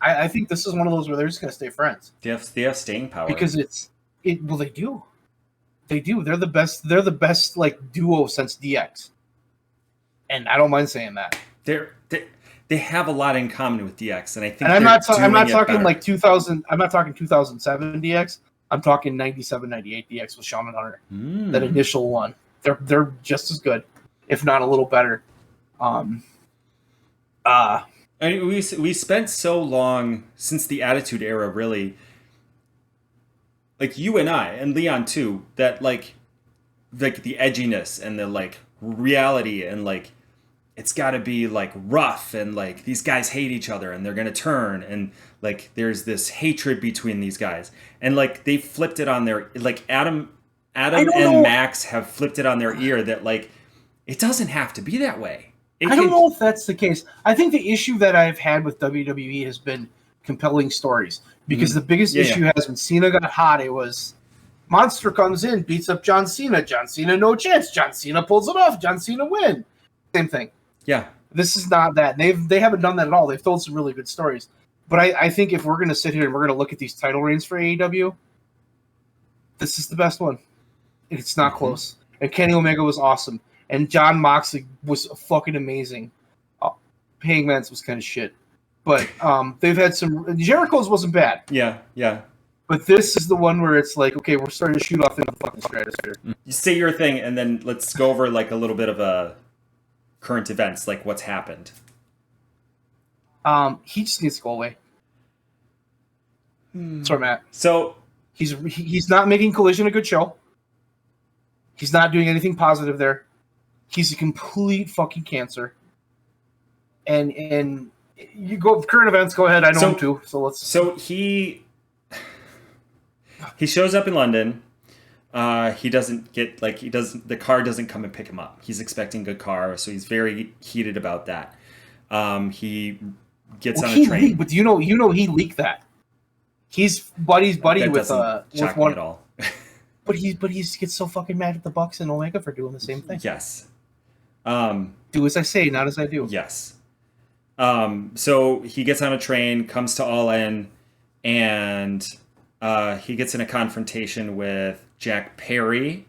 I think this is one of those where they're just gonna stay friends. They have staying power because well they do. They're the best. They're the best like duo since DX. And I don't mind saying that. They have a lot in common with DX, and I think. And I'm not talking like 2000. I'm not talking 2007 DX. I'm talking 97, 98 DX with Shawn and Hunter. That initial one. They're just as good, if not a little better. I mean, we spent so long since the Attitude Era, really. Like you and I, and Leon too, that like the edginess and the like reality and like it's got to be like rough and like these guys hate each other and they're gonna turn and like there's this hatred between these guys and like they flipped it on their like Adam and Max have flipped it on their ear that like it doesn't have to be that way. I don't know if that's the case. I think the issue that I've had with WWE has been compelling stories because the biggest issue has when Cena got hot, it was Monster comes in, beats up John Cena, no chance, John Cena pulls it off, John Cena win. Same thing. Yeah. This is not that. They haven't done that at all. They've told some really good stories. But I think if we're going to sit here and we're going to look at these title reigns for AEW, this is the best one. It's not close. And Kenny Omega was awesome. And John Moxley was fucking amazing. Hangman's was kind of shit. But they've had some... Jericho's wasn't bad. Yeah. But this is the one where it's like, okay, we're starting to shoot off into the fucking stratosphere. You say your thing, and then let's go over like a little bit of a current events, like what's happened. He just needs to go away. Sorry, Matt. So he's not making Collision a good show. He's not doing anything positive there. He's a complete fucking cancer. And you go with current events. Go ahead. I know him too. So he shows up in London. He doesn't get the car doesn't come and pick him up. He's expecting a good car, so he's very heated about that. He gets on a train. But you know he leaked that. He's buddy that with one at all. But he gets so fucking mad at the Bucks and Omega for doing the same thing. Yes. Do as I say, not as I do. Yes. So he gets on a train, comes to All In, and he gets in a confrontation with Jack Perry,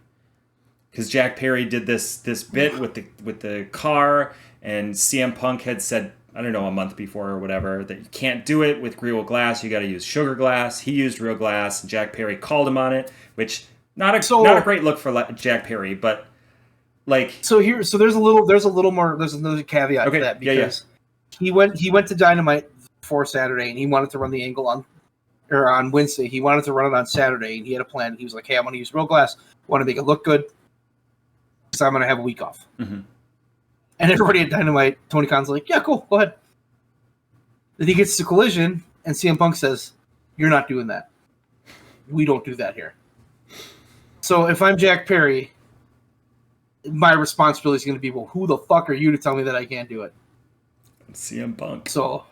because Jack Perry did this bit with the car, and CM Punk had said, I don't know, a month before or whatever, that you can't do it with real glass. You got to use sugar glass. He used real glass, and Jack Perry called him on it, which not a great look for Jack Perry, but like there's another caveat to that, because he went to Dynamite for Saturday, and he wanted to run the angle on Wednesday. He wanted to run it on Saturday, and he had a plan. He was like, hey, I'm going to use real glass. I want to make it look good, so I'm going to have a week off. Mm-hmm. And everybody at Dynamite, Tony Khan's like, yeah, cool, go ahead. Then he gets to Collision, and CM Punk says, you're not doing that. We don't do that here. So if I'm Jack Perry, my responsibility is going to be, well, who the fuck are you to tell me that I can't do it? CM Punk. So,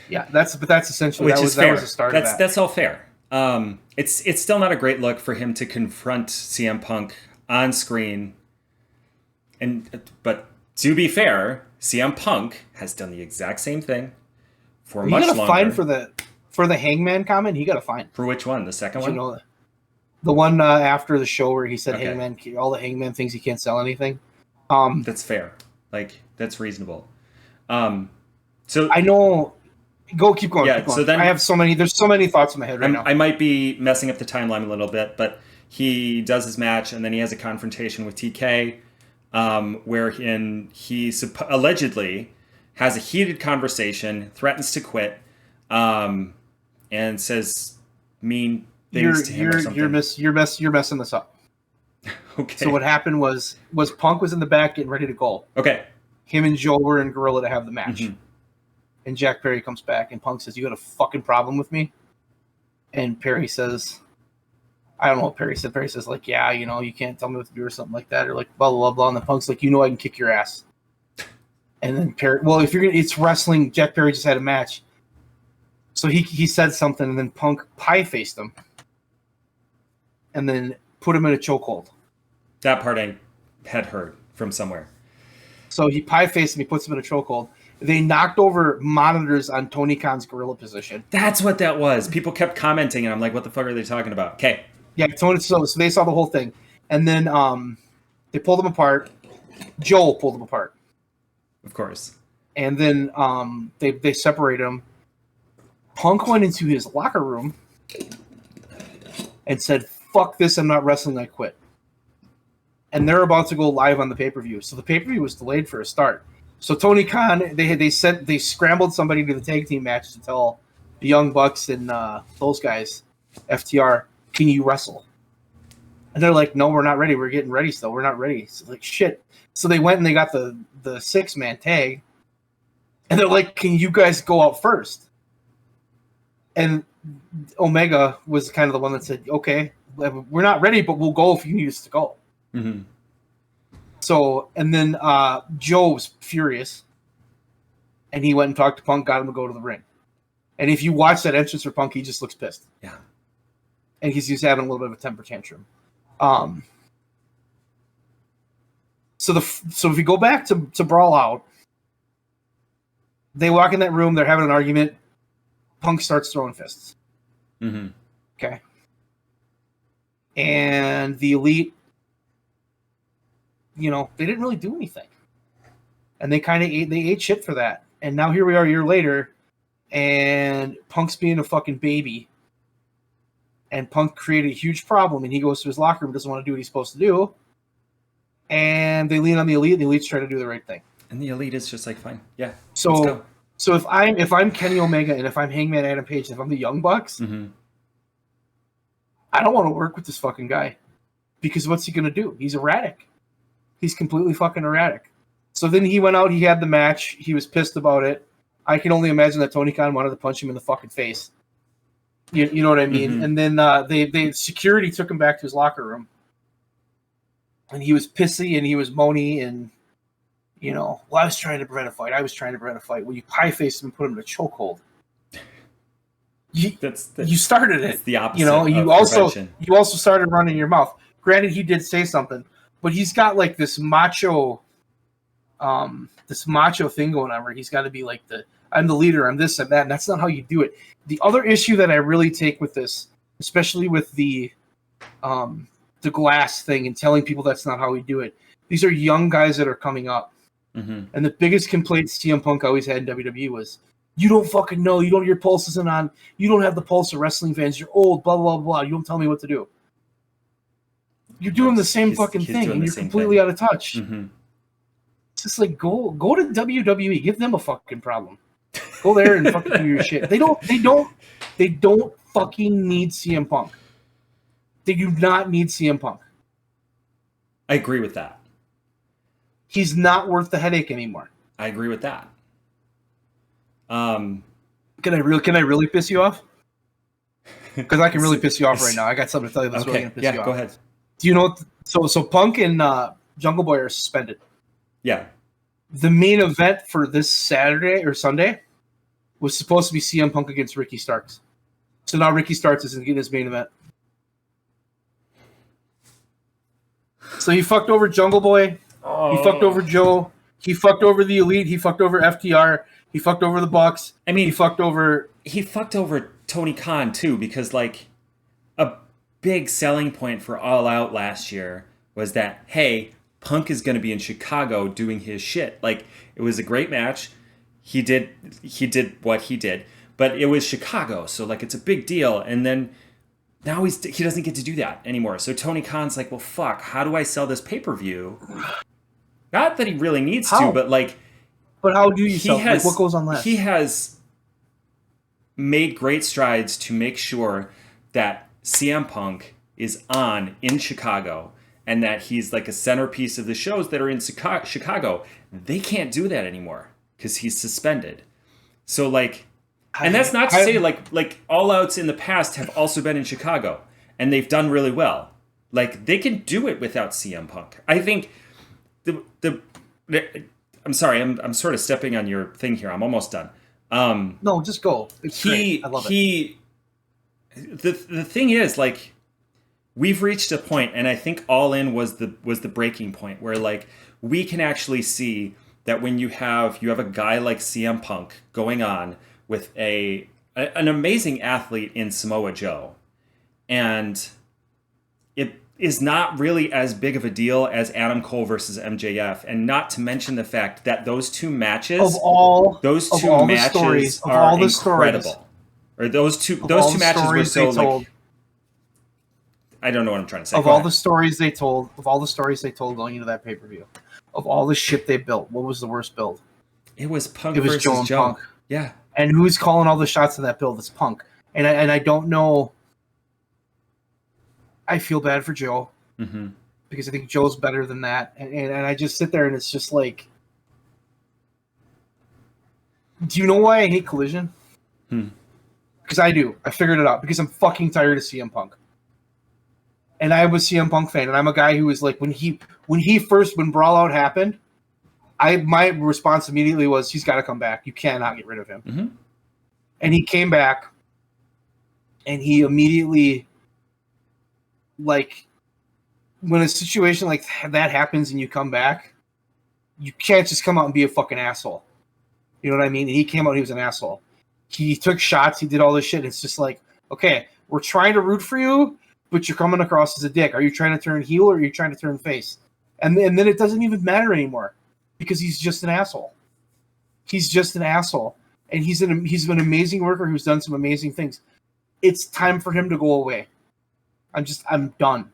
yeah, that's essentially that was the start of that. That's all fair. It's still not a great look for him to confront CM Punk on screen. But to be fair, CM Punk has done the exact same thing for much longer. He got a fine for the Hangman comment. He got a fine. For which one? The second one? You know, the one after the show where he said Hangman, all the Hangman things, he can't sell anything. That's fair. Like, that's reasonable. So I know. Keep going. Yeah. Keep going. So then there's so many thoughts in my head right now. I might be messing up the timeline a little bit, but he does his match, and then he has a confrontation with TK, wherein he allegedly has a heated conversation, threatens to quit, and says mean things to him or something. You're messing this up. Okay. So what happened was Punk was in the back getting ready to go. Okay. Him and Joe were in Gorilla to have the match. Mm-hmm. And Jack Perry comes back, and Punk says, you got a fucking problem with me? And Perry says, I don't know what Perry said. Perry says, like, yeah, you know, you can't tell me what to do or something like that, or like, blah, blah, blah. And then Punk's like, you know I can kick your ass. And then Perry, well, if you're going to, it's wrestling. Jack Perry just had a match. So he said something, and then Punk pie-faced him. And then put him in a chokehold. That part I had heard from somewhere. So he pie-faced him, he puts him in a chokehold. They knocked over monitors on Tony Khan's gorilla position. That's what that was. People kept commenting, and I'm like, what the fuck are they talking about? Okay. Yeah, so they saw the whole thing. And then they pulled them apart. Joel pulled them apart. Of course. And then they separated them. Punk went into his locker room and said, fuck this, I'm not wrestling, I quit. And they're about to go live on the pay-per-view. So the pay-per-view was delayed for a start. So Tony Khan, they scrambled somebody to the tag team match to tell the Young Bucks and those guys, FTR, can you wrestle? And they're like, no, we're not ready. We're getting ready still. We're not ready. So like, shit. So they went and they got the 6-man tag. And they're like, can you guys go out first? And Omega was kind of the one that said, okay, we're not ready, but we'll go if you need us to go. Mm-hmm. So, and then Joe was furious, and he went and talked to Punk, got him to go to the ring. And if you watch that entrance for Punk, he just looks pissed. Yeah. And he's having a little bit of a temper tantrum. So if you go back to Brawl Out, they walk in that room, they're having an argument. Punk starts throwing fists. Mm-hmm. Okay. And the Elite they didn't really do anything. And they kind of ate shit for that. And now here we are a year later, and Punk's being a fucking baby. And Punk created a huge problem, and he goes to his locker room, doesn't want to do what he's supposed to do. And they lean on the Elite, and the Elite's trying to do the right thing. And the Elite is just like, fine, yeah. So if I'm Kenny Omega, and if I'm Hangman Adam Page, and if I'm the Young Bucks, I don't want to work with this fucking guy. Because what's he going to do? He's erratic. He's completely fucking erratic. So then he went out, he had the match, he was pissed about it. I can only imagine that Tony Khan wanted to punch him in the fucking face. You know what I mean? And then they security took him back to his locker room. And he was pissy and he was moany and, well, I was trying to prevent a fight. Well, you pie-faced him and put him in a chokehold. You started it. That's the opposite you also started running your mouth. Granted, he did say something, but he's got like this macho thing going on where he's got to be like I'm the leader, I'm this and that, and that's not how you do it. The other issue that I really take with this, especially with the glass thing and telling people that's not how we do it, these are young guys that are coming up. And the biggest complaint CM Punk always had in WWE was, you don't fucking know, your pulse isn't on, you don't have the pulse of wrestling fans, you're old, blah, blah, blah, you don't tell me what to do. You're doing the same fucking thing, and you're completely out of touch. It's just like, go to WWE, give them a fucking problem. Go there and fucking do your shit. They don't fucking need CM Punk. They do not need CM Punk. I agree with that. He's not worth the headache anymore. I agree with that. Can I really piss you off? Because I can really piss you off right now. I got something to tell you that's really going to piss you off. Go ahead. Do you know? So Punk and Jungle Boy are suspended. Yeah. The main event for this Saturday or Sunday was supposed to be CM Punk against Ricky Starks. So now Ricky Starks isn't getting his main event. So he fucked over Jungle Boy. He fucked over Joe. He fucked over the Elite. He fucked over FTR. He fucked over the Bucks. I mean, he fucked over Tony Khan too, because like a big selling point for All Out last year was that, hey, Punk is going to be in Chicago doing his shit. Like, it was a great match. He did what he did, but it was Chicago, so like it's a big deal. And then now he doesn't get to do that anymore. So Tony Khan's like, well, fuck, how do I sell this pay-per-view? Not that he really needs to, but like, but how do you sell? Like, what goes on last? He has made great strides to make sure that CM Punk is on in Chicago and that he's like a centerpiece of the shows that are in Chicago. They can't do that anymore because he's suspended. So like, and that's not to say like All Outs in the past have also been in Chicago and they've done really well. Like, they can do it without CM Punk. I think I'm sorry, I'm sort of stepping on your thing here. I'm almost done. No, just go. It's great. I love it. The thing is, like, we've reached a point, and I think All In was the breaking point where like we can actually see that when you have a guy like CM Punk going on with an amazing athlete in Samoa Joe, and it is not really as big of a deal as Adam Cole versus MJF, and not to mention the fact that those two matches are incredible. Or those two matches were so like, I don't know what I'm trying to say. Of all the stories they told going into that pay-per-view, of all the shit they built, what was the worst build? It was Punk versus Joe. Punk. Yeah. And who's calling all the shots in that build? It's Punk. And I don't know. I feel bad for Joe because I think Joe's better than that. And I just sit there and it's just like, do you know why I hate Collision? Because I do. I figured it out. Because I'm fucking tired of CM Punk. And I was a CM Punk fan, and I'm a guy who was like, when Brawl Out happened, my response immediately was, he's got to come back. You cannot get rid of him. And he came back, and he immediately, like, when a situation like that happens and you come back, you can't just come out and be a fucking asshole. You know what I mean? And he came out and he was an asshole. He took shots. He did all this shit. It's just like, okay, we're trying to root for you, but you're coming across as a dick. Are you trying to turn heel or are you trying to turn face? and then it doesn't even matter anymore because he's just an asshole. He's just an asshole, and he's an amazing worker who's done some amazing things. It's time for him to go away. I'm done.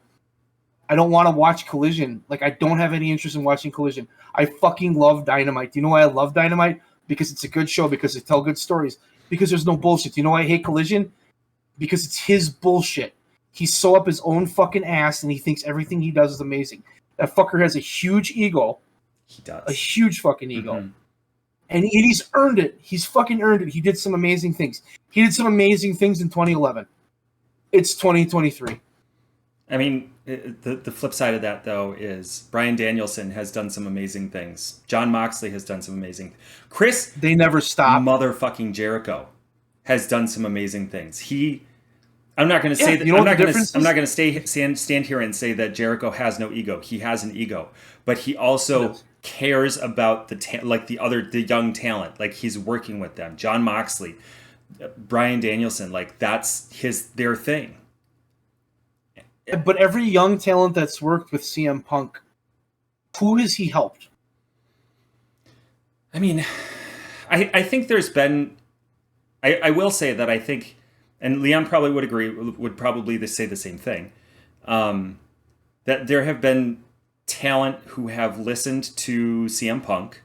I don't want to watch Collision. Like, I don't have any interest in watching Collision. I fucking love Dynamite. Do you know why I love Dynamite? Because it's a good show, because they tell good stories, because there's no bullshit. Do you know why I hate Collision? Because it's his bullshit. He's so up his own fucking ass, and he thinks everything he does is amazing. That fucker has a huge ego. He does. A huge fucking ego. And he's earned it. He's fucking earned it. He did some amazing things. He did some amazing things in 2011. It's 2023. I mean, the flip side of that, though, is Bryan Danielson has done some amazing things. Jon Moxley has done some amazing. They never stop. Motherfucking Jericho has done some amazing things. I'm not going to say that. You know I'm not going to stand here and say that Jericho has no ego. He has an ego, but he also cares about the young talent. Like, he's working with them. Jon Moxley, Bryan Danielson, like, that's their thing. But every young talent that's worked with CM Punk, who has he helped? I mean, I think there's been. I will say that I think, and Leon probably would agree, would probably say the same thing, that there have been talent who have listened to CM Punk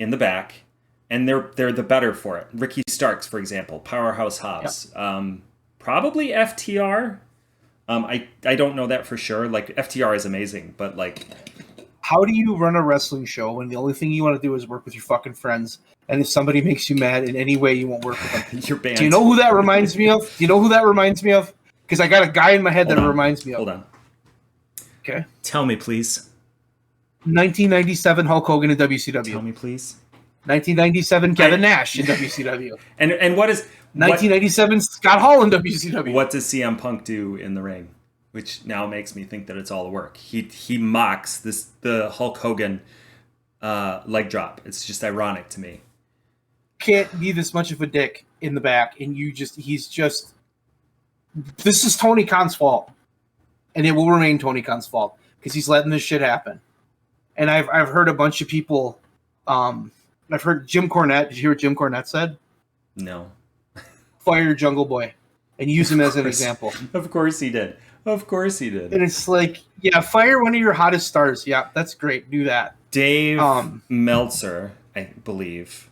in the back, and they're the better for it. Ricky Starks, for example, Powerhouse Hobbs, probably FTR. I don't know that for sure. Like, FTR is amazing, but like, how do you run a wrestling show when the only thing you want to do is work with your fucking friends? And if somebody makes you mad in any way, you won't work with them. You're banned. Do you know who that reminds me of? Because I got a guy in my head that it reminds me of. Hold on. Okay. Tell me, please. 1997 Hulk Hogan in WCW. Tell me, please. 1997 Kevin Nash in WCW. And what is 1997 Scott Hall in WCW. What does CM Punk do in the ring? Which now makes me think that it's all work. He mocks the Hulk Hogan leg drop. It's just ironic to me. Can't be this much of a dick in the back, and this is Tony Khan's fault, and it will remain Tony Khan's fault because he's letting this shit happen. And I've heard a bunch of people. I've heard Jim Cornette. Did you hear what Jim Cornette said? No. Fire Jungle Boy and use him as an example. Of course he did. And it's like, yeah, fire one of your hottest stars. Yeah, that's great. Do that. Dave Meltzer, I believe.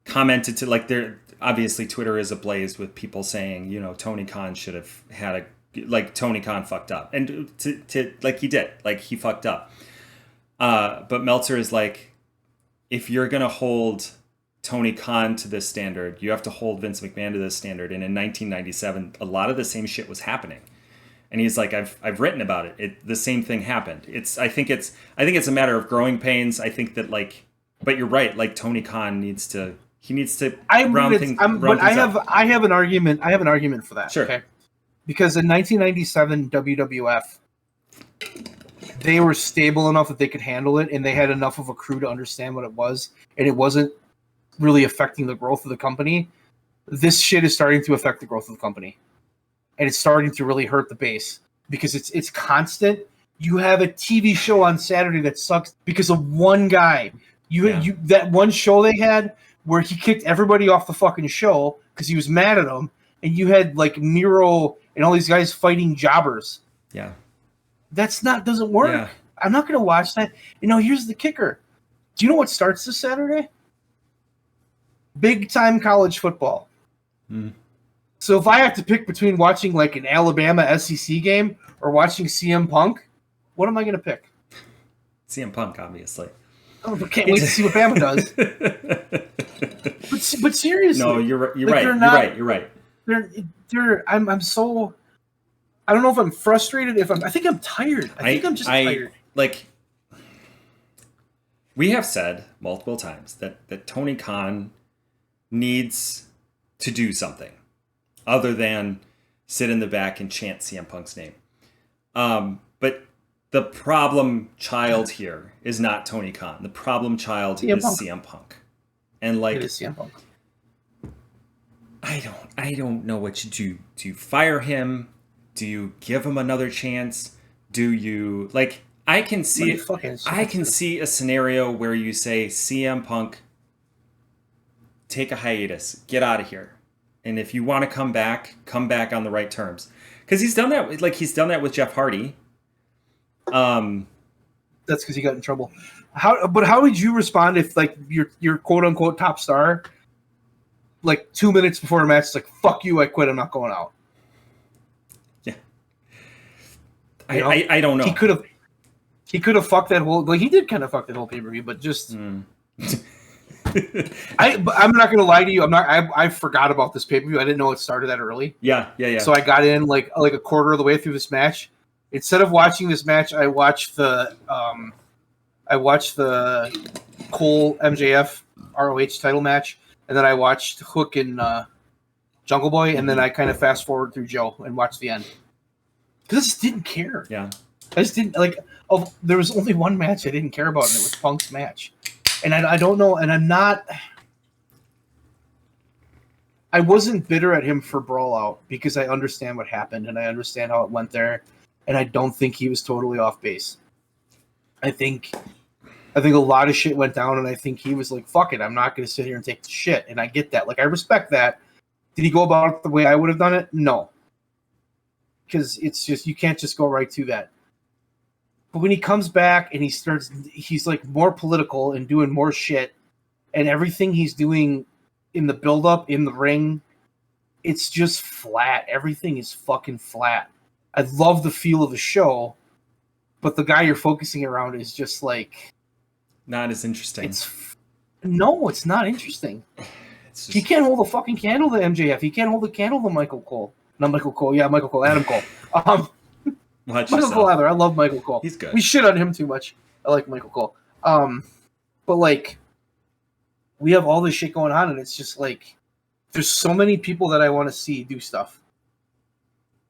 Commented to, like, there. Obviously, Twitter is ablaze with people saying, Tony Khan should have had Tony Khan fucked up, and to like he did, like he fucked up. But Meltzer is like, if you're gonna hold Tony Khan to this standard, you have to hold Vince McMahon to this standard. And in 1997, a lot of the same shit was happening. And he's like, I've written about it. The same thing happened. I think it's a matter of growing pains. I think that, like, but you're right. Like, Tony Khan needs to round things up. I have an argument. I have an argument for that. Sure. Okay. Because in 1997 WWF, they were stable enough that they could handle it, and they had enough of a crew to understand what it was, and it wasn't really affecting the growth of the company. This shit is starting to affect the growth of the company, and it's starting to really hurt the base because it's constant. You have a TV show on Saturday that sucks because of one guy. You that one show they had where he kicked everybody off the fucking show because he was mad at them, and you had like Miro and all these guys fighting jobbers. Yeah. Doesn't work. Yeah. I'm not going to watch that. Here's the kicker. Do you know what starts this Saturday? Big time college football. So if I have to pick between watching like an Alabama SEC game or watching CM Punk, what am I going to pick? CM Punk, obviously. Oh, I can't wait to see what Bama does. but seriously, no, you're right. I'm so. I don't know if I'm frustrated. I think I'm tired. I think I'm just tired. Like, we have said multiple times that Tony Khan needs to do something other than sit in the back and chant CM Punk's name. But the problem child here is not Tony Khan. The problem child is CM Punk. And like, it is CM Punk. I don't know what you do. Do you fire him? Do you give him another chance? do you like? I can see a scenario where you say CM Punk, take a hiatus, get out of here, and if you want to come back on the right terms, because he's done that. Like he's done that with Jeff Hardy. That's because he got in trouble. How would you respond if like your quote unquote top star, like 2 minutes before a match, is like, fuck you, I quit, I'm not going out. Yeah. I don't know. He could have fucked that whole, like he did kind of fuck that whole pay-per-view, but just I'm not gonna lie to you, I forgot about this pay-per-view. I didn't know it started that early. Yeah. So I got in like a quarter of the way through this match. Instead of watching this match, I watched the Cole MJF ROH title match, and then I watched Hook and Jungle Boy, and then I kind of fast forward through Joe and watched the end because I just didn't care. Yeah, I just didn't like. Oh, there was only one match I didn't care about, and it was Punk's match. And I don't know, and I'm not. I wasn't bitter at him for Brawl Out because I understand what happened and I understand how it went there, and I don't think he was totally off base. I think a lot of shit went down, and I think he was like, "Fuck it, I'm not going to sit here and take the shit." And I get that. Like, I respect that. Did he go about it the way I would have done it? No, because it's just you can't just go right to that. But when he comes back and he's like more political and doing more shit, and everything he's doing in the build-up, in the ring, it's just flat. Everything is fucking flat. I love the feel of the show, but the guy you're focusing around is just like... not as interesting. No, it's not interesting. He can't hold a fucking candle to MJF. He can't hold a candle to Michael Cole. Not Michael Cole. Yeah, Michael Cole. Adam Cole. Michael Cole either. I love Michael Cole. He's good. We shit on him too much. I like Michael Cole. But like, we have all this shit going on, and it's just like, there's so many people that I want to see do stuff.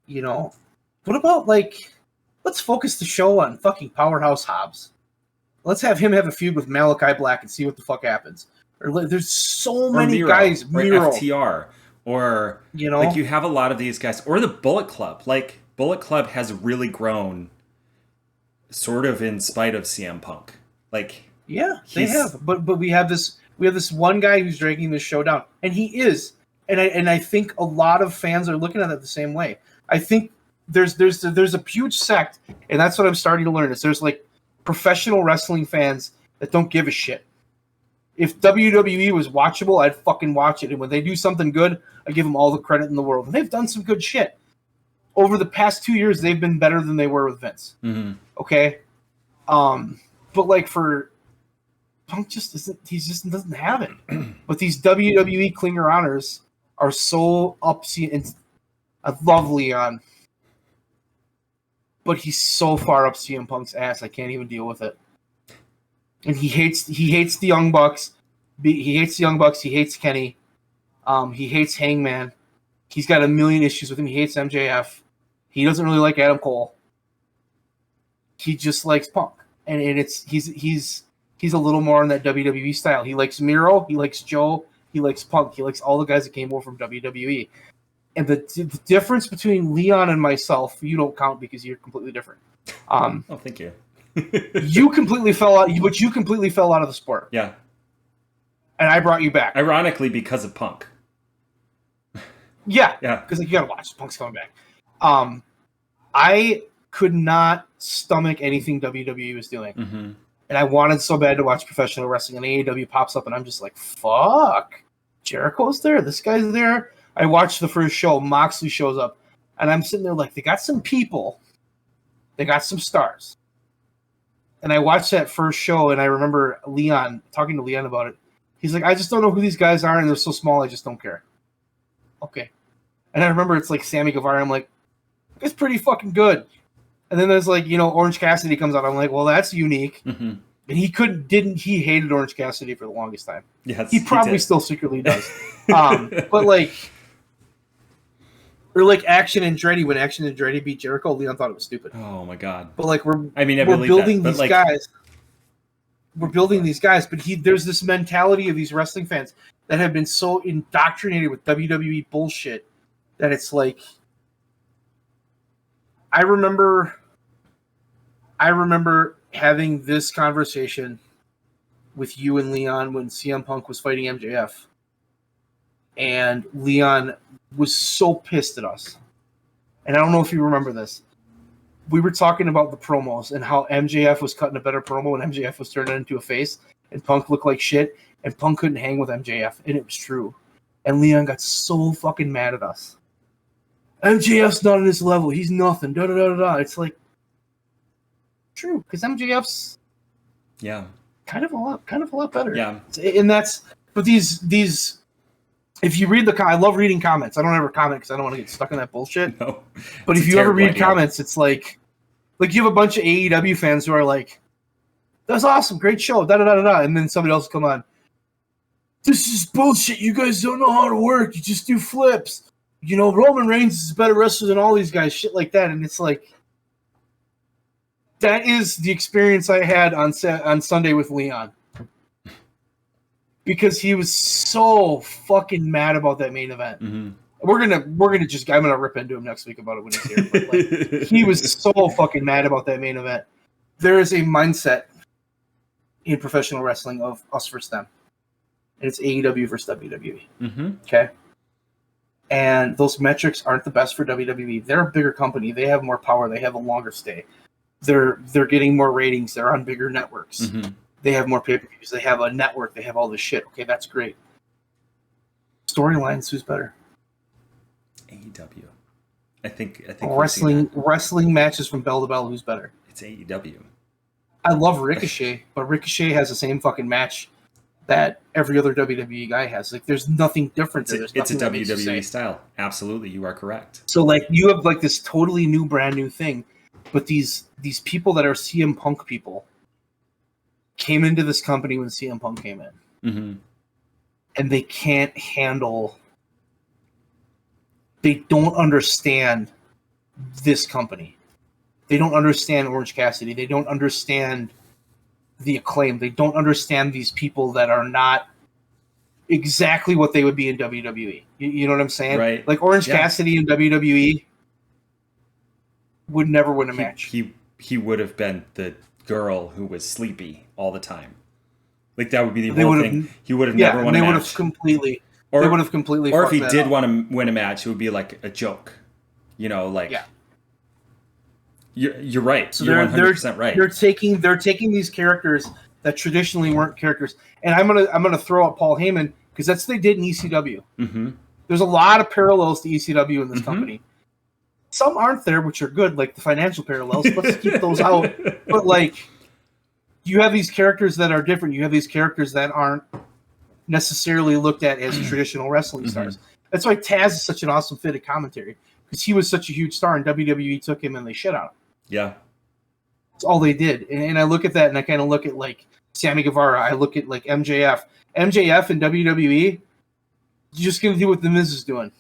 You know, what about like, let's focus the show on fucking Powerhouse Hobbs. Let's have him have a feud with Malachi Black and see what the fuck happens. Or there's so many guys. Miro. FTR. Or, you know, like you have a lot of these guys. Or the Bullet Club. Like, Bullet Club has really grown sort of in spite of CM Punk. Like, yeah, they have. But we have this one guy who's dragging this show down. And he is. And I think a lot of fans are looking at it the same way. I think there's a huge sect, and that's what I'm starting to learn, is there's like professional wrestling fans that don't give a shit. If WWE was watchable, I'd fucking watch it. And when they do something good, I give them all the credit in the world. And they've done some good shit. Over the past 2 years, they've been better than they were with Vince. Mm-hmm. Okay? But like for Punk just doesn't have it. But these WWE clinger honors are so and I love Leon. But he's so far up CM Punk's ass, I can't even deal with it. And he hates the Young Bucks. He hates the Young Bucks. He hates Kenny. He hates Hangman. He's got a million issues with him. He hates MJF. He doesn't really like Adam Cole. He just likes Punk, and he's a little more in that WWE style. He likes Miro. He likes Joe. He likes Punk. He likes all the guys that came over from WWE. And the difference between Leon and myself, you don't count because you're completely different. Oh, thank you. You completely fell out of the sport. Yeah. And I brought you back. Ironically, because of Punk. Yeah. Yeah. Because you gotta watch. Punk's coming back. I could not stomach anything WWE was doing. Mm-hmm. And I wanted so bad to watch professional wrestling, and AEW pops up, and I'm just like, fuck. Jericho's there. This guy's there. I watched the first show. Moxley shows up. And I'm sitting there like, they got some people. They got some stars. And I watched that first show, and I remember talking to Leon about it. He's like, I just don't know who these guys are, and they're so small, I just don't care. Okay. And I remember it's like Sammy Guevara. I'm like, it's pretty fucking good. And then there's like, Orange Cassidy comes out. I'm like, well, that's unique. Mm-hmm. And he hated Orange Cassidy for the longest time. Yes, he probably still secretly does. But like, or like Action Andretti, when Action Andretti beat Jericho, Leon thought it was stupid. Oh my God. But like, we're building these guys. We're building these guys, but there's this mentality of these wrestling fans that have been so indoctrinated with WWE bullshit that it's like, I remember I remember having this conversation with you and Leon when CM Punk was fighting MJF. And Leon was so pissed at us. And I don't know if you remember this. We were talking about the promos and how MJF was cutting a better promo and MJF was turning into a face and Punk looked like shit and Punk couldn't hang with MJF. And it was true. And Leon got so fucking mad at us. MJF's not on this level. He's nothing. Da da da da. It's like true because MJF's kind of a lot better. Yeah, and that's but these. If you read I love reading comments. I don't ever comment because I don't want to get stuck in that bullshit. No, but if you ever read comments, it's like you have a bunch of AEW fans who are like, "That's awesome, great show." Da da da da da, and then somebody else will come on. This is bullshit. You guys don't know how to work. You just do flips. You know, Roman Reigns is a better wrestler than all these guys. Shit like that, and it's like that is the experience I had on Sunday with Leon. Because he was so fucking mad about that main event. Mm-hmm. I'm gonna rip into him next week about it when he's here. But like, he was so fucking mad about that main event. There is a mindset in professional wrestling of us versus them. And it's AEW versus WWE. Mm-hmm. Okay? And those metrics aren't the best for WWE. They're a bigger company. They have more power. They have a longer stay. They're getting more ratings. They're on bigger networks. Mm-hmm. They have more pay-per-views. They have a network. They have all this shit. Okay, that's great. Storylines, who's better? AEW. I think wrestling matches from bell to bell, who's better? It's AEW. I love Ricochet, but Ricochet has the same fucking match that every other WWE guy has. Like, there's nothing different there. It's a WWE style. Absolutely, you are correct. So, like, you have like this totally new, brand new thing, but these people that are CM Punk people came into this company when CM Punk came in. Mm-hmm. And they can't handle... They don't understand this company. They don't understand Orange Cassidy. They don't understand the Acclaim. They don't understand these people that are not exactly what they would be in WWE. You know what I'm saying? Right. Like Orange Cassidy in WWE would never win a match. He would have been the girl who was sleepy all the time. Like that would be the whole thing. He would have never won a match. They would have completely. Or if he did want to win a match, it would be like a joke. You know, like you're right. So you're 100% right. They're taking these characters that traditionally weren't characters, and I'm gonna throw out Paul Heyman because that's what they did in ECW. Mm-hmm. There's a lot of parallels to ECW in this company. Some aren't there, which are good, like the financial parallels. Let's keep those out. But like, you have these characters that are different. You have these characters that aren't necessarily looked at as traditional wrestling stars. That's why Taz is such an awesome fit at commentary, because he was such a huge star, and WWE took him and they shit on him. Yeah, that's all they did. And I look at that, and I kind of look at like Sammy Guevara. I look at like MJF and WWE. You're just gonna do what the Miz is doing.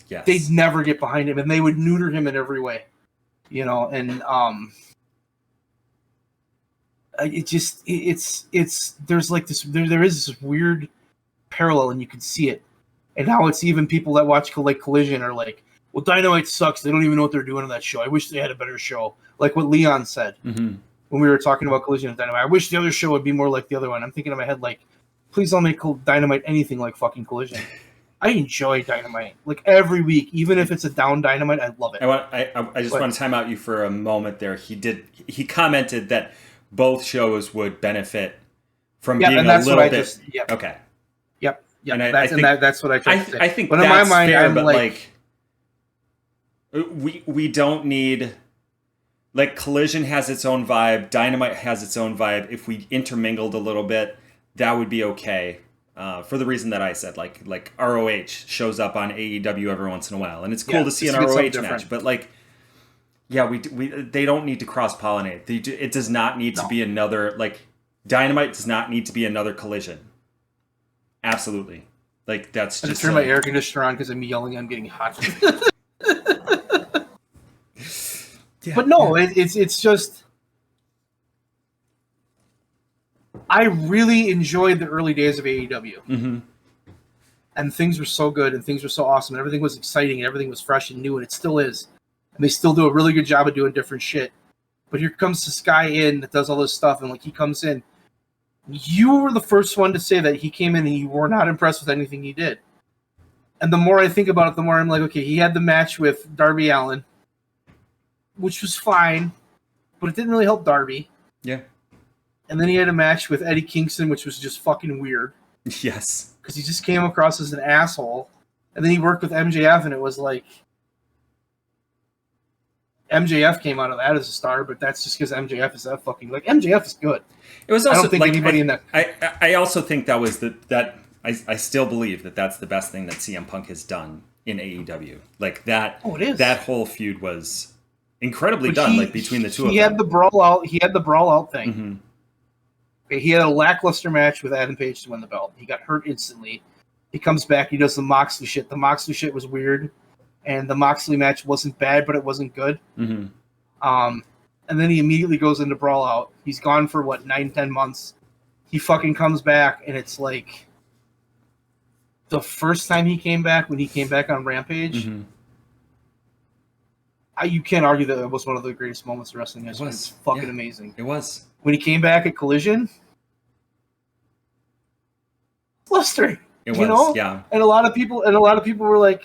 Yes. They'd never get behind him, and they would neuter him in every way, you know. And there's like this. There is this weird parallel, and you can see it. And now it's even people that watch like Collision are like, "Well, Dynamite sucks. They don't even know what they're doing on that show. I wish they had a better show." Like what Leon said when we were talking about Collision and Dynamite. I wish the other show would be more like the other one. I'm thinking in my head like, please don't make Dynamite anything like fucking Collision. I enjoy Dynamite like every week, even if it's a down Dynamite. I love it. I just want to time out you for a moment there. He commented that both shows would benefit from being a little bit. Okay. Yep. That's what I tried to say. I think but that's in my mind, fair, I'm but like we don't need. Like Collision has its own vibe, Dynamite has its own vibe. If we intermingled a little bit, that would be okay. For the reason that I said, like ROH shows up on AEW every once in a while, and it's cool to see an ROH match. But like, they don't need to cross pollinate. It does not need to be another Dynamite does not need to be another Collision. Absolutely, like that's just. I just turn my air conditioner on because I'm yelling. I'm getting hot. But no, it's just. I really enjoyed the early days of AEW. And things were so good, and things were so awesome, and everything was exciting, and everything was fresh and new, and it still is. And they still do a really good job of doing different shit. But here comes this guy in that does all this stuff, and like he comes in. You were the first one to say that he came in and you were not impressed with anything he did. And the more I think about it, the more I'm like, okay, he had the match with Darby Allin, which was fine, but it didn't really help Darby. Yeah. And then he had a match with Eddie Kingston, which was just fucking weird. Yes. Because he just came across as an asshole. And then he worked with MJF, and it was like... MJF came out of that as a star, but that's just because MJF is that fucking... Like, MJF is good. It was also... I don't think anybody in that... I also think that was that... I still believe that that's the best thing that CM Punk has done in AEW. Like, that... Oh, it is. That whole feud was incredibly done, like, between the two of them. He had the brawl out thing. Mm-hmm. Okay, he had a lackluster match with Adam Page to win the belt. He got hurt instantly. He comes back. He does the Moxley shit. The Moxley shit was weird, and the Moxley match wasn't bad, but it wasn't good. Mm-hmm. And then he immediately goes into Brawl Out. He's gone for 9-10 months. He fucking comes back, and it's like the first time he came back when he came back on Rampage. Mm-hmm. You can't argue that it was one of the greatest moments of wrestling history. It's fucking amazing. It was. When he came back at Collision, blustering. It was, yeah. And a lot of people were like,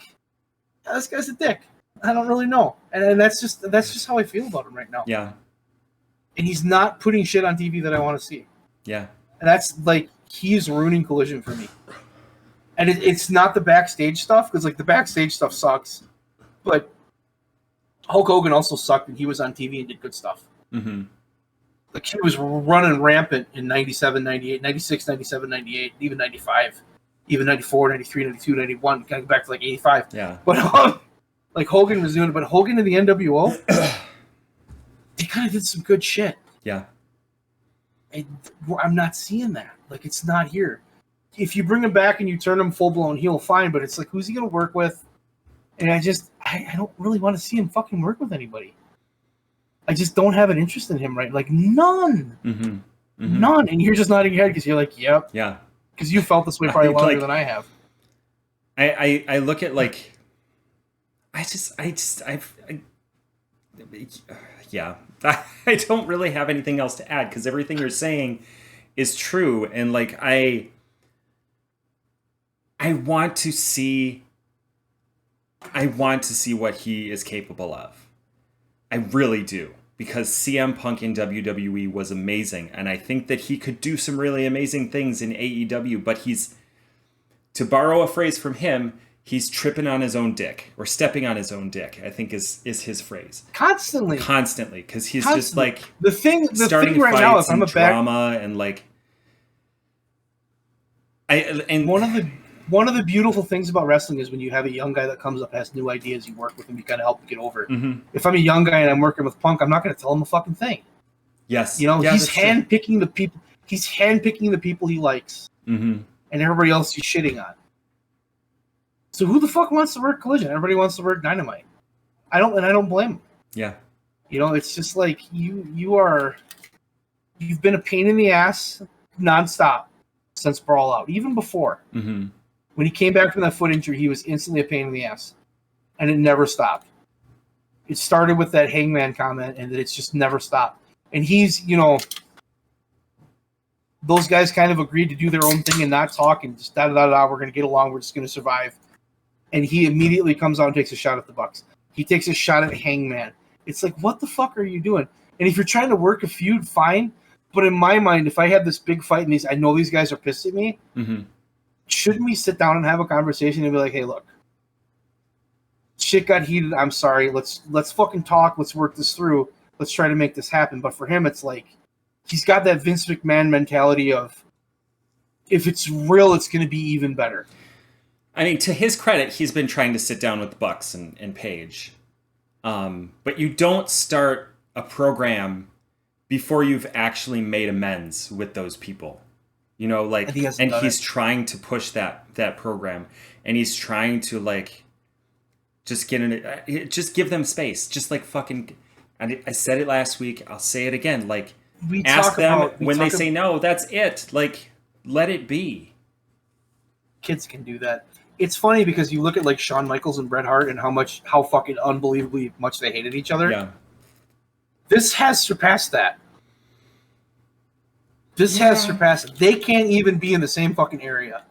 yeah, "This guy's a dick." I don't really know, and that's just how I feel about him right now. Yeah. And he's not putting shit on TV that I want to see. Yeah. And that's like he's ruining Collision for me. And it's not the backstage stuff because like the backstage stuff sucks, but Hulk Hogan also sucked and he was on TV and did good stuff. Mm-hmm. Like he was running rampant in 97, 98, 96, 97, 98, even 95, even 94, 93, 92, 91, kind of back to like 85. Yeah. But like Hogan was doing it, but Hogan in the NWO, they kind of did some good shit. Yeah. I'm not seeing that. Like it's not here. If you bring him back and you turn him full blown heel, fine. But it's like, who's he going to work with? And I don't really want to see him fucking work with anybody. I just don't have an interest in him, right? Like none. Mm-hmm. Mm-hmm. None. And you're just nodding your head because you're like, yep. Yeah. Because you felt this way probably longer than I have. I look at like, yeah. I don't really have anything else to add because everything you're saying is true. And like, I want to see what he is capable of. I really do. Because CM Punk in WWE was amazing. And I think that he could do some really amazing things in AEW. But he's, to borrow a phrase from him, he's tripping on his own dick. Or stepping on his own dick, I think is his phrase. Constantly. Because he's just like the thing starting right fights now, if I'm and drama and like... One of the beautiful things about wrestling is when you have a young guy that comes up, has new ideas, you work with him, you kind of help him get over it. Mm-hmm. If I'm a young guy and I'm working with Punk, I'm not going to tell him a fucking thing. Yes. He's handpicking the people. He's handpicking the people he likes, mm-hmm. and everybody else he's shitting on. So who the fuck wants to work Collision? Everybody wants to work Dynamite. I don't blame him. Yeah. It's just like you've been a pain in the ass nonstop since Brawl Out, even before. Mm-hmm. When he came back from that foot injury, he was instantly a pain in the ass. And it never stopped. It started with that Hangman comment, and it's just never stopped. And he's, those guys kind of agreed to do their own thing and not talk, and just da-da-da-da, we're going to get along, we're just going to survive. And he immediately comes out and takes a shot at the Bucks. He takes a shot at Hangman. It's like, what the fuck are you doing? And if you're trying to work a feud, fine. But in my mind, if I have this big fight and I know these guys are pissed at me, mm-hmm. shouldn't we sit down and have a conversation and be like, hey, look, shit got heated. I'm sorry. Let's fucking talk. Let's work this through. Let's try to make this happen. But for him, it's like he's got that Vince McMahon mentality of if it's real, it's going to be even better. I mean, to his credit, he's been trying to sit down with the Bucks and Page. But you don't start a program before you've actually made amends with those people. And he's trying to push that program, and he's trying to like just just give them space, just like fucking. And I said it last week. I'll say it again. Like, ask them when they say no. That's it. Like, let it be. Kids can do that. It's funny because you look at like Shawn Michaels and Bret Hart and how fucking unbelievably much they hated each other. Yeah. This has surpassed that. This has surpassed it. They can't even be in the same fucking area.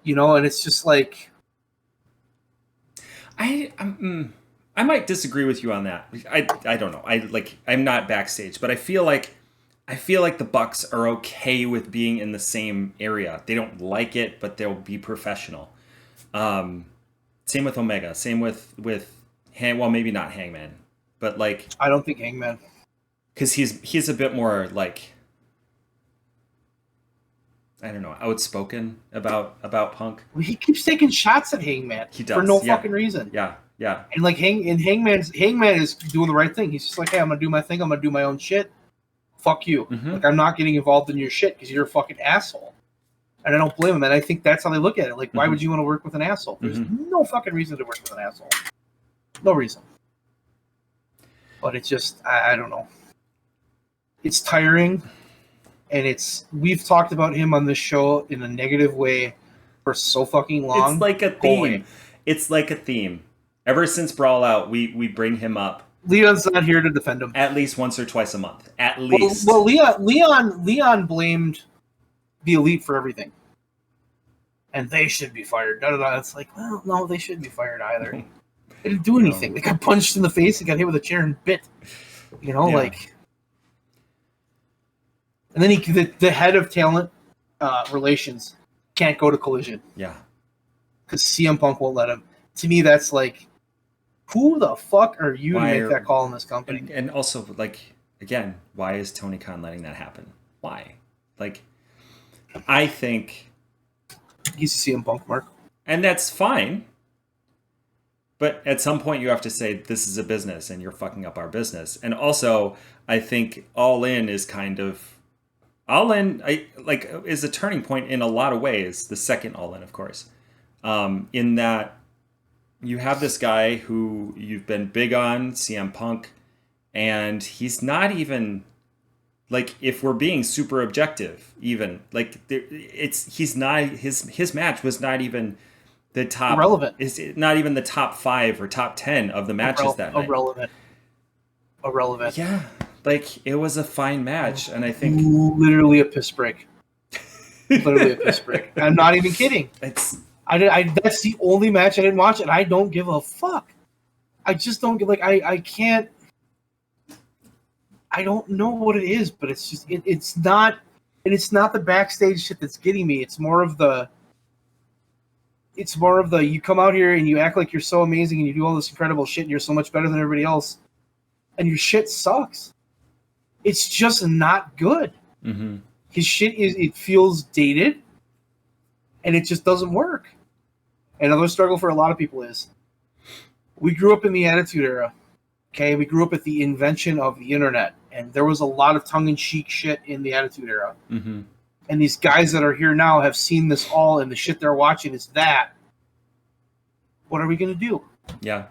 You know, and it's just like... I might disagree with you on that. I don't know. I'm not backstage, but I feel like the Bucks are okay with being in the same area. They don't like it, but they'll be professional. Same with Omega. Same with well, maybe not Hangman, but like I don't think Hangman, because he's a bit more like, I don't know, outspoken about Punk. Well, he keeps taking shots at Hangman. He does for no fucking reason. Yeah. And like Hangman is doing the right thing. He's just like, hey, I'm gonna do my thing. I'm gonna do my own shit. Fuck you. Mm-hmm. Like, I'm not getting involved in your shit because you're a fucking asshole. And I don't blame him. And I think that's how they look at it. Like, why would you want to work with an asshole? There's no fucking reason to work with an asshole. No reason. But it's just, I don't know. It's tiring. And we've talked about him on this show in a negative way for so fucking long. It's like a theme. It's like a theme. Ever since Brawl Out, we bring him up. Leon's not here to defend him. At least once or twice a month. At least. Well, Leon blamed the Elite for everything. And they should be fired. It's like, well, no, they shouldn't be fired either. They didn't do anything. They got punched in the face and got hit with a chair and bit. You know, like... And then the head of talent relations can't go to Collision. Yeah. Because CM Punk won't let him. To me, that's like, who the fuck are you to make that call in this company? And also, like, again, why is Tony Khan letting that happen? Why? Like, I think... He's a CM Punk mark. And that's fine. But at some point, you have to say, this is a business, and you're fucking up our business. And also, I think All In is kind of... All In, is a turning point in a lot of ways. The second All In, of course. In that you have this guy who you've been big on, CM Punk, and he's not even, like, if we're being super objective, even, like, his match was not even the top... Irrelevant. Is not even the top 5 or top 10 of the matches that night. Irrelevant. Yeah. Like, it was a fine match, and I think... Literally a piss break. Literally a piss break. I'm not even kidding. That's the only match I didn't watch, and I don't give a fuck. I just don't get... Like, I can't... I don't know what it is, but it's just... It's not... And it's not the backstage shit that's getting me. It's more of the... You come out here and you act like you're so amazing and you do all this incredible shit and you're so much better than everybody else, and your shit sucks. It's just not good. Mm-hmm. His shit it feels dated, and it just doesn't work. Another struggle for a lot of people is we grew up in the Attitude Era. Okay, we grew up at the invention of the internet, and there was a lot of tongue-in-cheek shit in the Attitude Era. Mm-hmm. And these guys that are here now have seen this all, and the shit they're watching is that. What are we going to do? Yeah.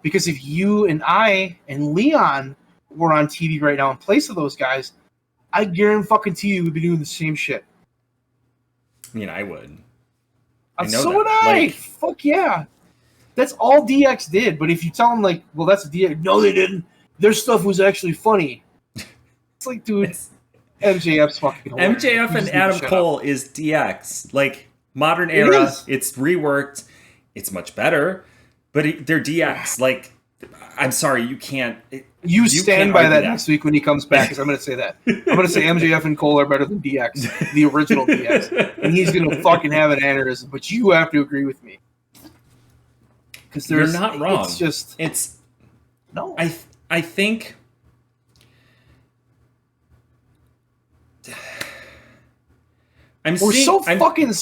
Because if you and I and Leon were on TV right now in place of those guys, I guarantee you we'd be doing the same shit. I mean, I would. So would I. Like, fuck yeah. That's all DX did. But if you tell them, like, well, that's a DX. No, they didn't. Their stuff was actually funny. It's like, dude, MJF's fucking hilarious. MJF and Adam Cole is DX. Like, modern era, it's reworked. It's much better. But they're DX. Like, I'm sorry, you can't... You stand by that next week when he comes back, because I'm going to say that. I'm going to say MJF and Cole are better than DX, the original DX. And he's going to fucking have an aneurysm, but you have to agree with me. Because you're not wrong. It's just... No. I think... We're so fucking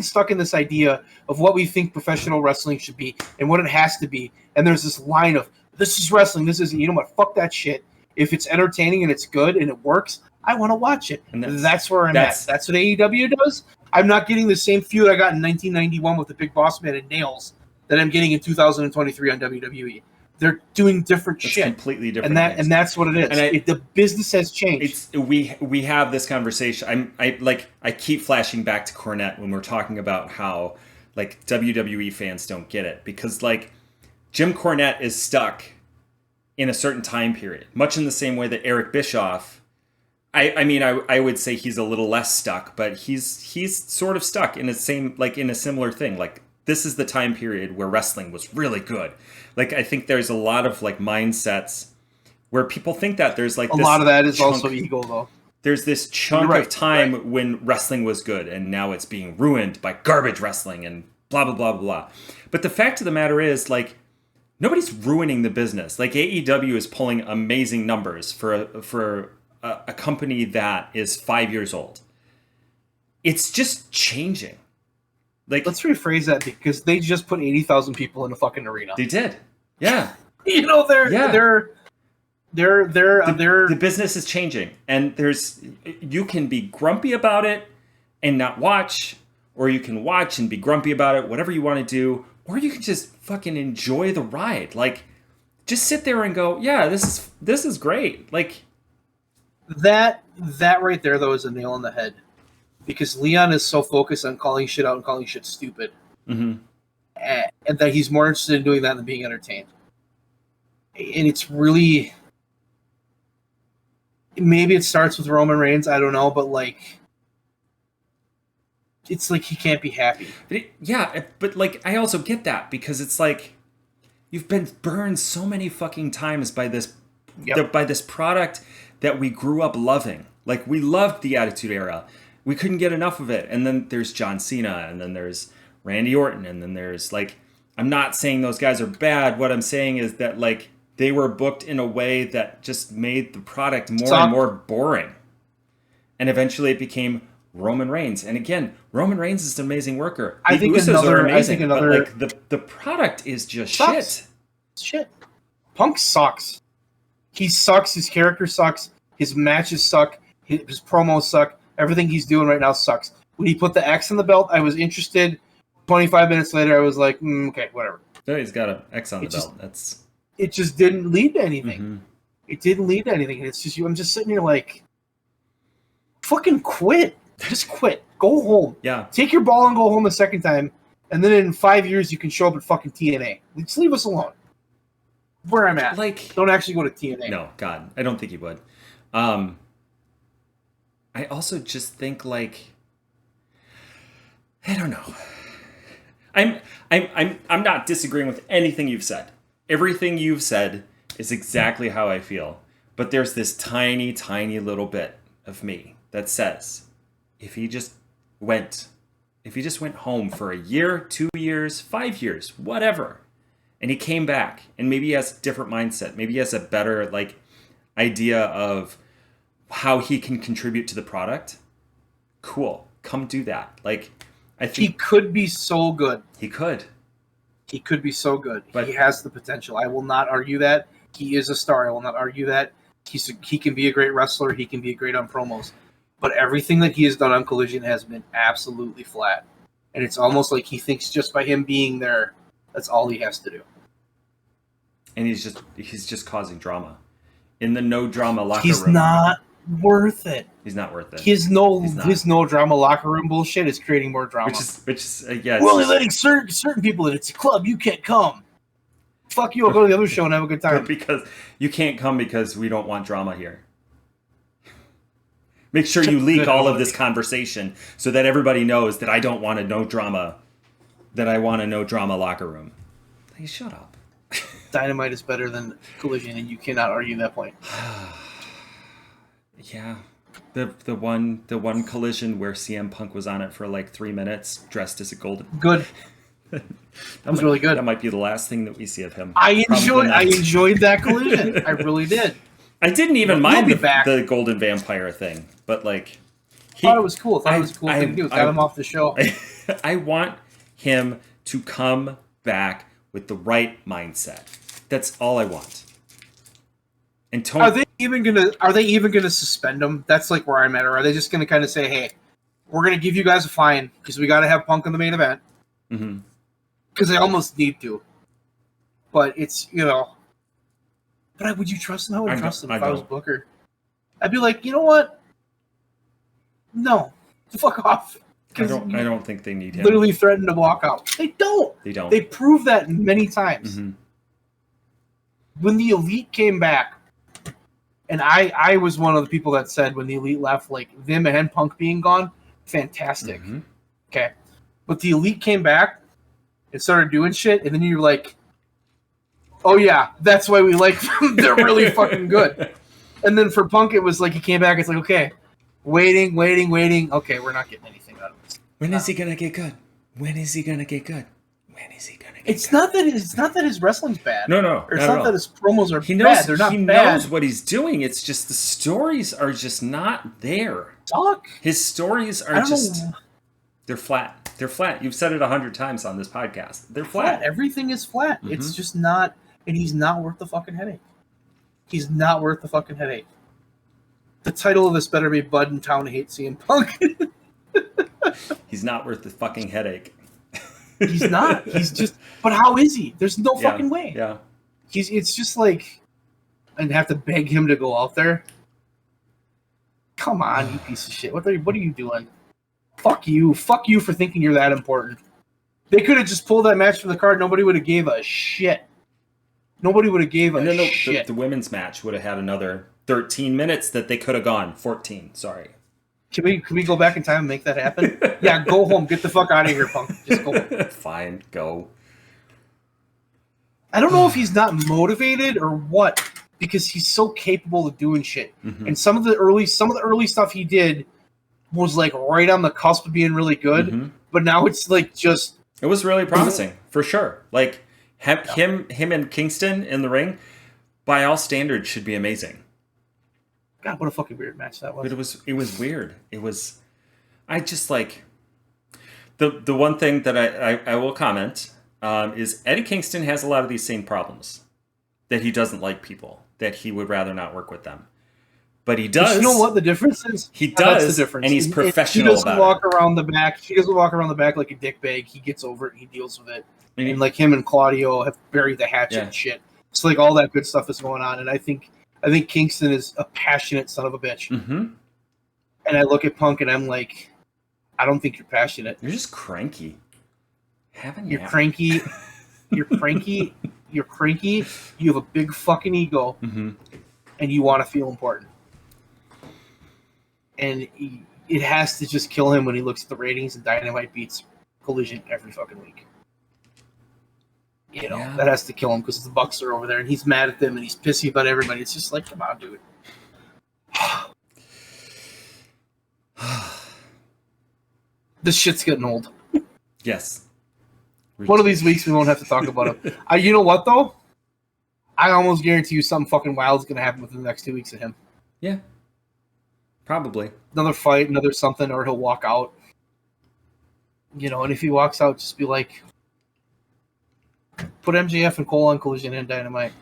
stuck in this idea of what we think professional wrestling should be and what it has to be. And there's this line of, this is wrestling, this isn't. You know what? Fuck that shit. If it's entertaining and it's good and it works, I want to watch it. And that's where I'm at. That's what AEW does. I'm not getting the same feud I got in 1991 with the Big Boss Man and Nails that I'm getting in 2023 on WWE. They're doing different shit. Completely different things. And that's what it is. And the business has changed. We have this conversation. I keep flashing back to Cornette when we're talking about how, like, WWE fans don't get it. Because, like, Jim Cornette is stuck in a certain time period, much in the same way that Eric Bischoff. I would say he's a little less stuck, but he's sort of stuck in a similar thing. Like, this is the time period where wrestling was really good. Like, I think there's a lot of like mindsets where people think that there's like a lot of that is also ego, though. There's this chunk of time when wrestling was good, and now it's being ruined by garbage wrestling and blah blah blah blah. But the fact of the matter is, like, nobody's ruining the business. Like, AEW is pulling amazing numbers for a company that is 5 years old. It's just changing. Like, let's rephrase that, because they just put 80,000 people in a fucking arena. They did, yeah. You know, the business is changing, and you can be grumpy about it and not watch, or you can watch and be grumpy about it, whatever you want to do, or you can just fucking enjoy the ride. Like, just sit there and go, yeah, this is great. Like, that right there, though, is a nail on the head, because Leon is so focused on calling shit out and calling shit stupid, and that he's more interested in doing that than being entertained. And it's really, maybe it starts with Roman Reigns, I don't know, but like, it's like he can't be happy. But like, I also get that, because it's like, you've been burned so many fucking times by this product that we grew up loving. Like, we loved the Attitude Era. We couldn't get enough of it. And then there's John Cena, and then there's Randy Orton, and then there's, like, I'm not saying those guys are bad. What I'm saying is that, like, they were booked in a way that just made the product more and more boring. And eventually it became Roman Reigns. And again, Roman Reigns is an amazing worker. The Usos are amazing, but like, the product is just shit. Punk sucks. He sucks. His character sucks. His matches suck. His promos suck. Everything he's doing right now sucks. When he put the X on the belt, I was interested. 25 minutes later, I was like, okay, whatever. So he's got an X on the belt. It just didn't lead to anything. It didn't lead to anything. It's just, I'm just sitting here like, fucking quit. Just quit. Go home. Yeah. Take your ball and go home a second time, and then in 5 years you can show up at fucking TNA. Just leave us alone. Where I'm at. Like, don't actually go to TNA. No, God, I don't think he would. I also just think, like, I don't know. I'm not disagreeing with anything you've said. Everything you've said is exactly how I feel. But there's this tiny, tiny little bit of me that says, if he just went home for a year, 2 years, 5 years, whatever, and he came back, and maybe he has a different mindset, maybe he has a better, like, idea of how he can contribute to the product, cool, come do that. Like, I think he could be so good. He could be so good. But he has the potential. I will not argue that. He is a star. I will not argue that. He can be a great wrestler. He can be great on promos. But everything that he has done on Collision has been absolutely flat. And it's almost like he thinks just by him being there, that's all he has to do. And he's just causing drama. In the no drama locker room. He's not worth it. He's not worth it. His no drama locker room bullshit is creating more drama. Which is yeah. We're only letting certain people in. It's a club. You can't come. Fuck you. I'll go to the other show and have a good time. Because you can't come because we don't want drama here. Make sure you leak all of this conversation so that everybody knows that I don't want a no drama. That I want a no drama locker room. Hey, shut up. Dynamite is better than Collision, and you cannot argue that point. Yeah, the one Collision where CM Punk was on it for like 3 minutes, dressed as a golden. Good. That was really good. That might be the last thing that we see of him. I enjoyed that Collision. I really did. I didn't even mind the golden vampire thing, but like, I thought it was cool. Thing to do. Got him off the show. I want him to come back with the right mindset. That's all I want. And Tony, are they even gonna suspend him? That's like where I'm at. Or are they just gonna kind of say, "Hey, we're gonna give you guys a fine because we got to have Punk in the main event"? Because they almost need to. But it's But would you trust him? I would trust him if I was Booker. I'd be like, you know what? No, fuck off. I don't think they need him. Literally threatened to walk out. They don't. They prove that many times. when the Elite came back, and I was one of the people that said when the Elite left, like them and Punk being gone, fantastic. Mm-hmm. Okay. But the Elite came back and started doing shit, and then you're like, oh yeah, that's why we like them. They're really fucking good. And then for Punk, it was like he came back, it's like, okay, waiting. Okay, we're not getting anything out of this. When is he gonna get good? When is he gonna get good? When is he gonna get good? It's not that his wrestling's bad. No. Or it's not that his promos are bad. They're not he bad. Knows what he's doing. It's just the stories are just not there. Talk. His stories are just they're flat. They're flat. You've said it 100 times on this podcast. They're flat. Everything is flat. Mm-hmm. It's just not, and he's not worth the fucking headache. He's not worth the fucking headache. The title of this better be Bud in Town Hates CM Punk. He's not worth the fucking headache. He's not. He's just. But how is he? There's no fucking way. Yeah. It's just like, I'd have to beg him to go out there. Come on, you piece of shit. What are you doing? Fuck you for thinking you're that important. They could have just pulled that match from the card. Nobody would have gave a shit. Nobody would have gave a shit. The women's match would have had another 13 minutes that they could have gone. 14, sorry. Can we go back in time and make that happen? Yeah, go home. Get the fuck out of here, Punk. Just go home. Fine, go. I don't know if he's not motivated or what, because he's so capable of doing shit. Mm-hmm. And some of the early stuff he did was like right on the cusp of being really good. Mm-hmm. But now it's like just. It was really promising, for sure. Like him and Kingston in the ring, by all standards, should be amazing. God, what a fucking weird match that was. But it was weird. I just like the one thing that I will comment is Eddie Kingston has a lot of these same problems, that he doesn't like people, that he would rather not work with them. But he does. But you know what the difference is? He does. That's the difference. And he's professional about it. He doesn't walk around the back. He doesn't walk around the back like a dickbag. He gets over it and he deals with it. And like him and Claudio have buried the hatchet and shit. So like all that good stuff is going on. And I think Kingston is a passionate son of a bitch. Mm-hmm. And I look at Punk and I'm like, I don't think you're passionate. You're just cranky. You're cranky. You're cranky. You're cranky. You have a big fucking ego. Mm-hmm. And you want to feel important. And it has to just kill him when he looks at the ratings and Dynamite beats Collision every fucking week. You know, that has to kill him because the Bucks are over there and he's mad at them and he's pissy about everybody. It's just like, come on, dude. This shit's getting old. Yes. One of these weeks we won't have to talk about it. You know what, though? I almost guarantee you something fucking wild is going to happen within the next 2 weeks of him. Yeah. Probably. Another fight, another something, or he'll walk out. You know, and if he walks out, just be like, put MJF and Cole on Collision and Dynamite.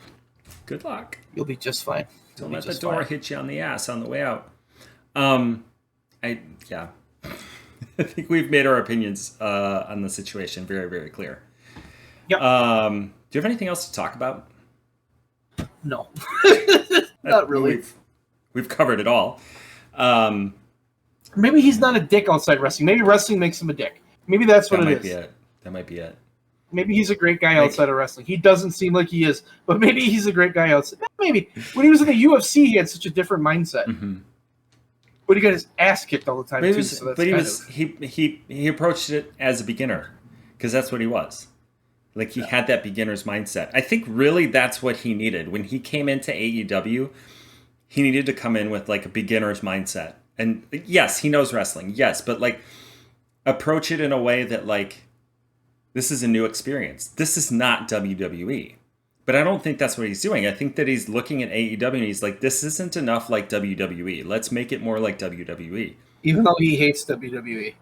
Good luck. You'll be just fine. Don't let the door hit you on the ass on the way out. I think we've made our opinions on the situation very, very clear. Yep. Do you have anything else to talk about? No. Not really. We've covered it all. Maybe he's not a dick outside wrestling. Maybe wrestling makes him a dick. Maybe that's what it is. That might be it. Maybe he's a great guy outside of wrestling. He doesn't seem like he is, but maybe he's a great guy outside. Maybe. When he was in the UFC, he had such a different mindset. Mm-hmm. But he got his ass kicked all the time, he approached it as a beginner, because that's what he was. Like, he had that beginner's mindset. I think really that's what he needed. When he came into AEW, he needed to come in with, like, a beginner's mindset. And, yes, he knows wrestling. Yes, but, like, approach it in a way that, like, this is a new experience. This is not WWE. But I don't think that's what he's doing. I think that he's looking at AEW and he's like, this isn't enough like WWE. Let's make it more like WWE. Even though he hates WWE.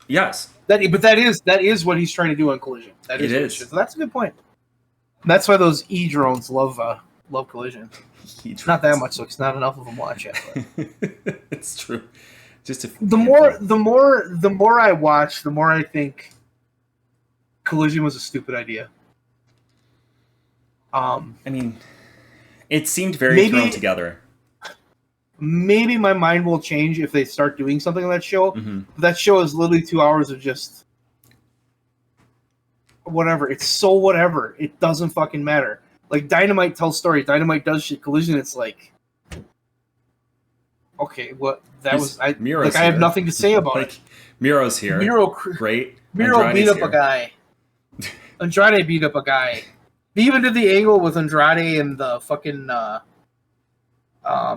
Yes. But that is what he's trying to do on Collision. That is. So that's a good point. That's why those drones love Collision. Not that much, so it's not enough of them watch it. It's true. Just the more I watch, the more I think Collision was a stupid idea. I mean, it seemed very thrown together. Maybe my mind will change if they start doing something on that show. Mm-hmm. That show is literally 2 hours of just whatever. It's so whatever. It doesn't fucking matter. Like Dynamite tells stories. Dynamite does shit. Collision, it's like, okay, what that was. I have nothing to say about it. Miro's here. Great. Miro beat up a guy. Andrade beat up a guy. They even did the angle with Andrade and the fucking the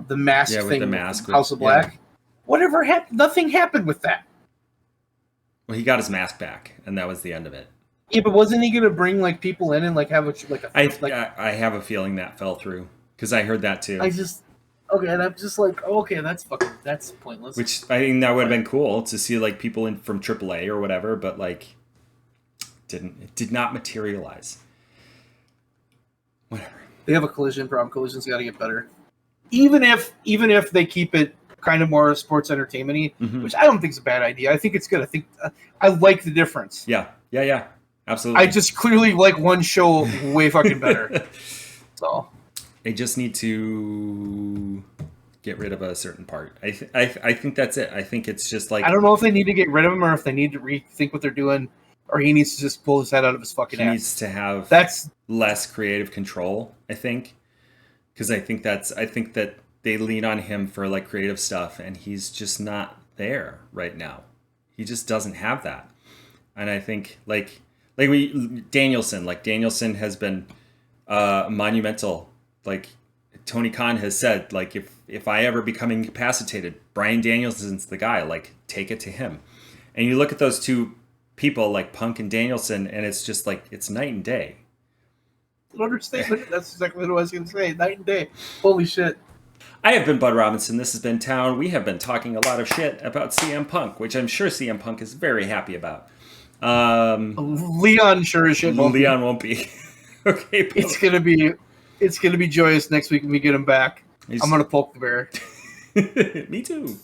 mask thing. With the mask. House of Black. Whatever happened? Nothing happened with that. Well, he got his mask back, and that was the end of it. Yeah, but wasn't he going to bring like people in and like have I have a feeling that fell through because I heard that too. And I'm just like, okay, that's pointless. Which I think that would have been cool to see like people in from AAA or whatever, but like it did not materialize. Whatever. They have a Collision problem. Collision's got to get better. Even if they keep it kind of more sports entertainment-y, which I don't think is a bad idea. I think it's good. I think I like the difference. Yeah. Absolutely. I just clearly like one show way fucking better. So they just need to get rid of a certain part. I think that's it. I think it's just like, I don't know if they need to get rid of him or if they need to rethink what they're doing, or he needs to just pull his head out of his fucking ass. He needs to have less creative control, I think. Because I think that they lean on him for like creative stuff, and he's just not there right now. He just doesn't have that. And I think Danielson has been monumental. Like Tony Khan has said, like if I ever become incapacitated, Bryan Danielson's the guy. Like take it to him. And you look at those two people, like Punk and Danielson, and it's just like it's night and day. Understatement. That's exactly what I was going to say. Night and day. Holy shit. I have been Bud Robinson. This has been Town. We have been talking a lot of shit about CM Punk, which I'm sure CM Punk is very happy about. Leon sure as shit won't be. Okay, it's gonna be joyous next week when we get him back. I'm gonna poke the bear. Me too.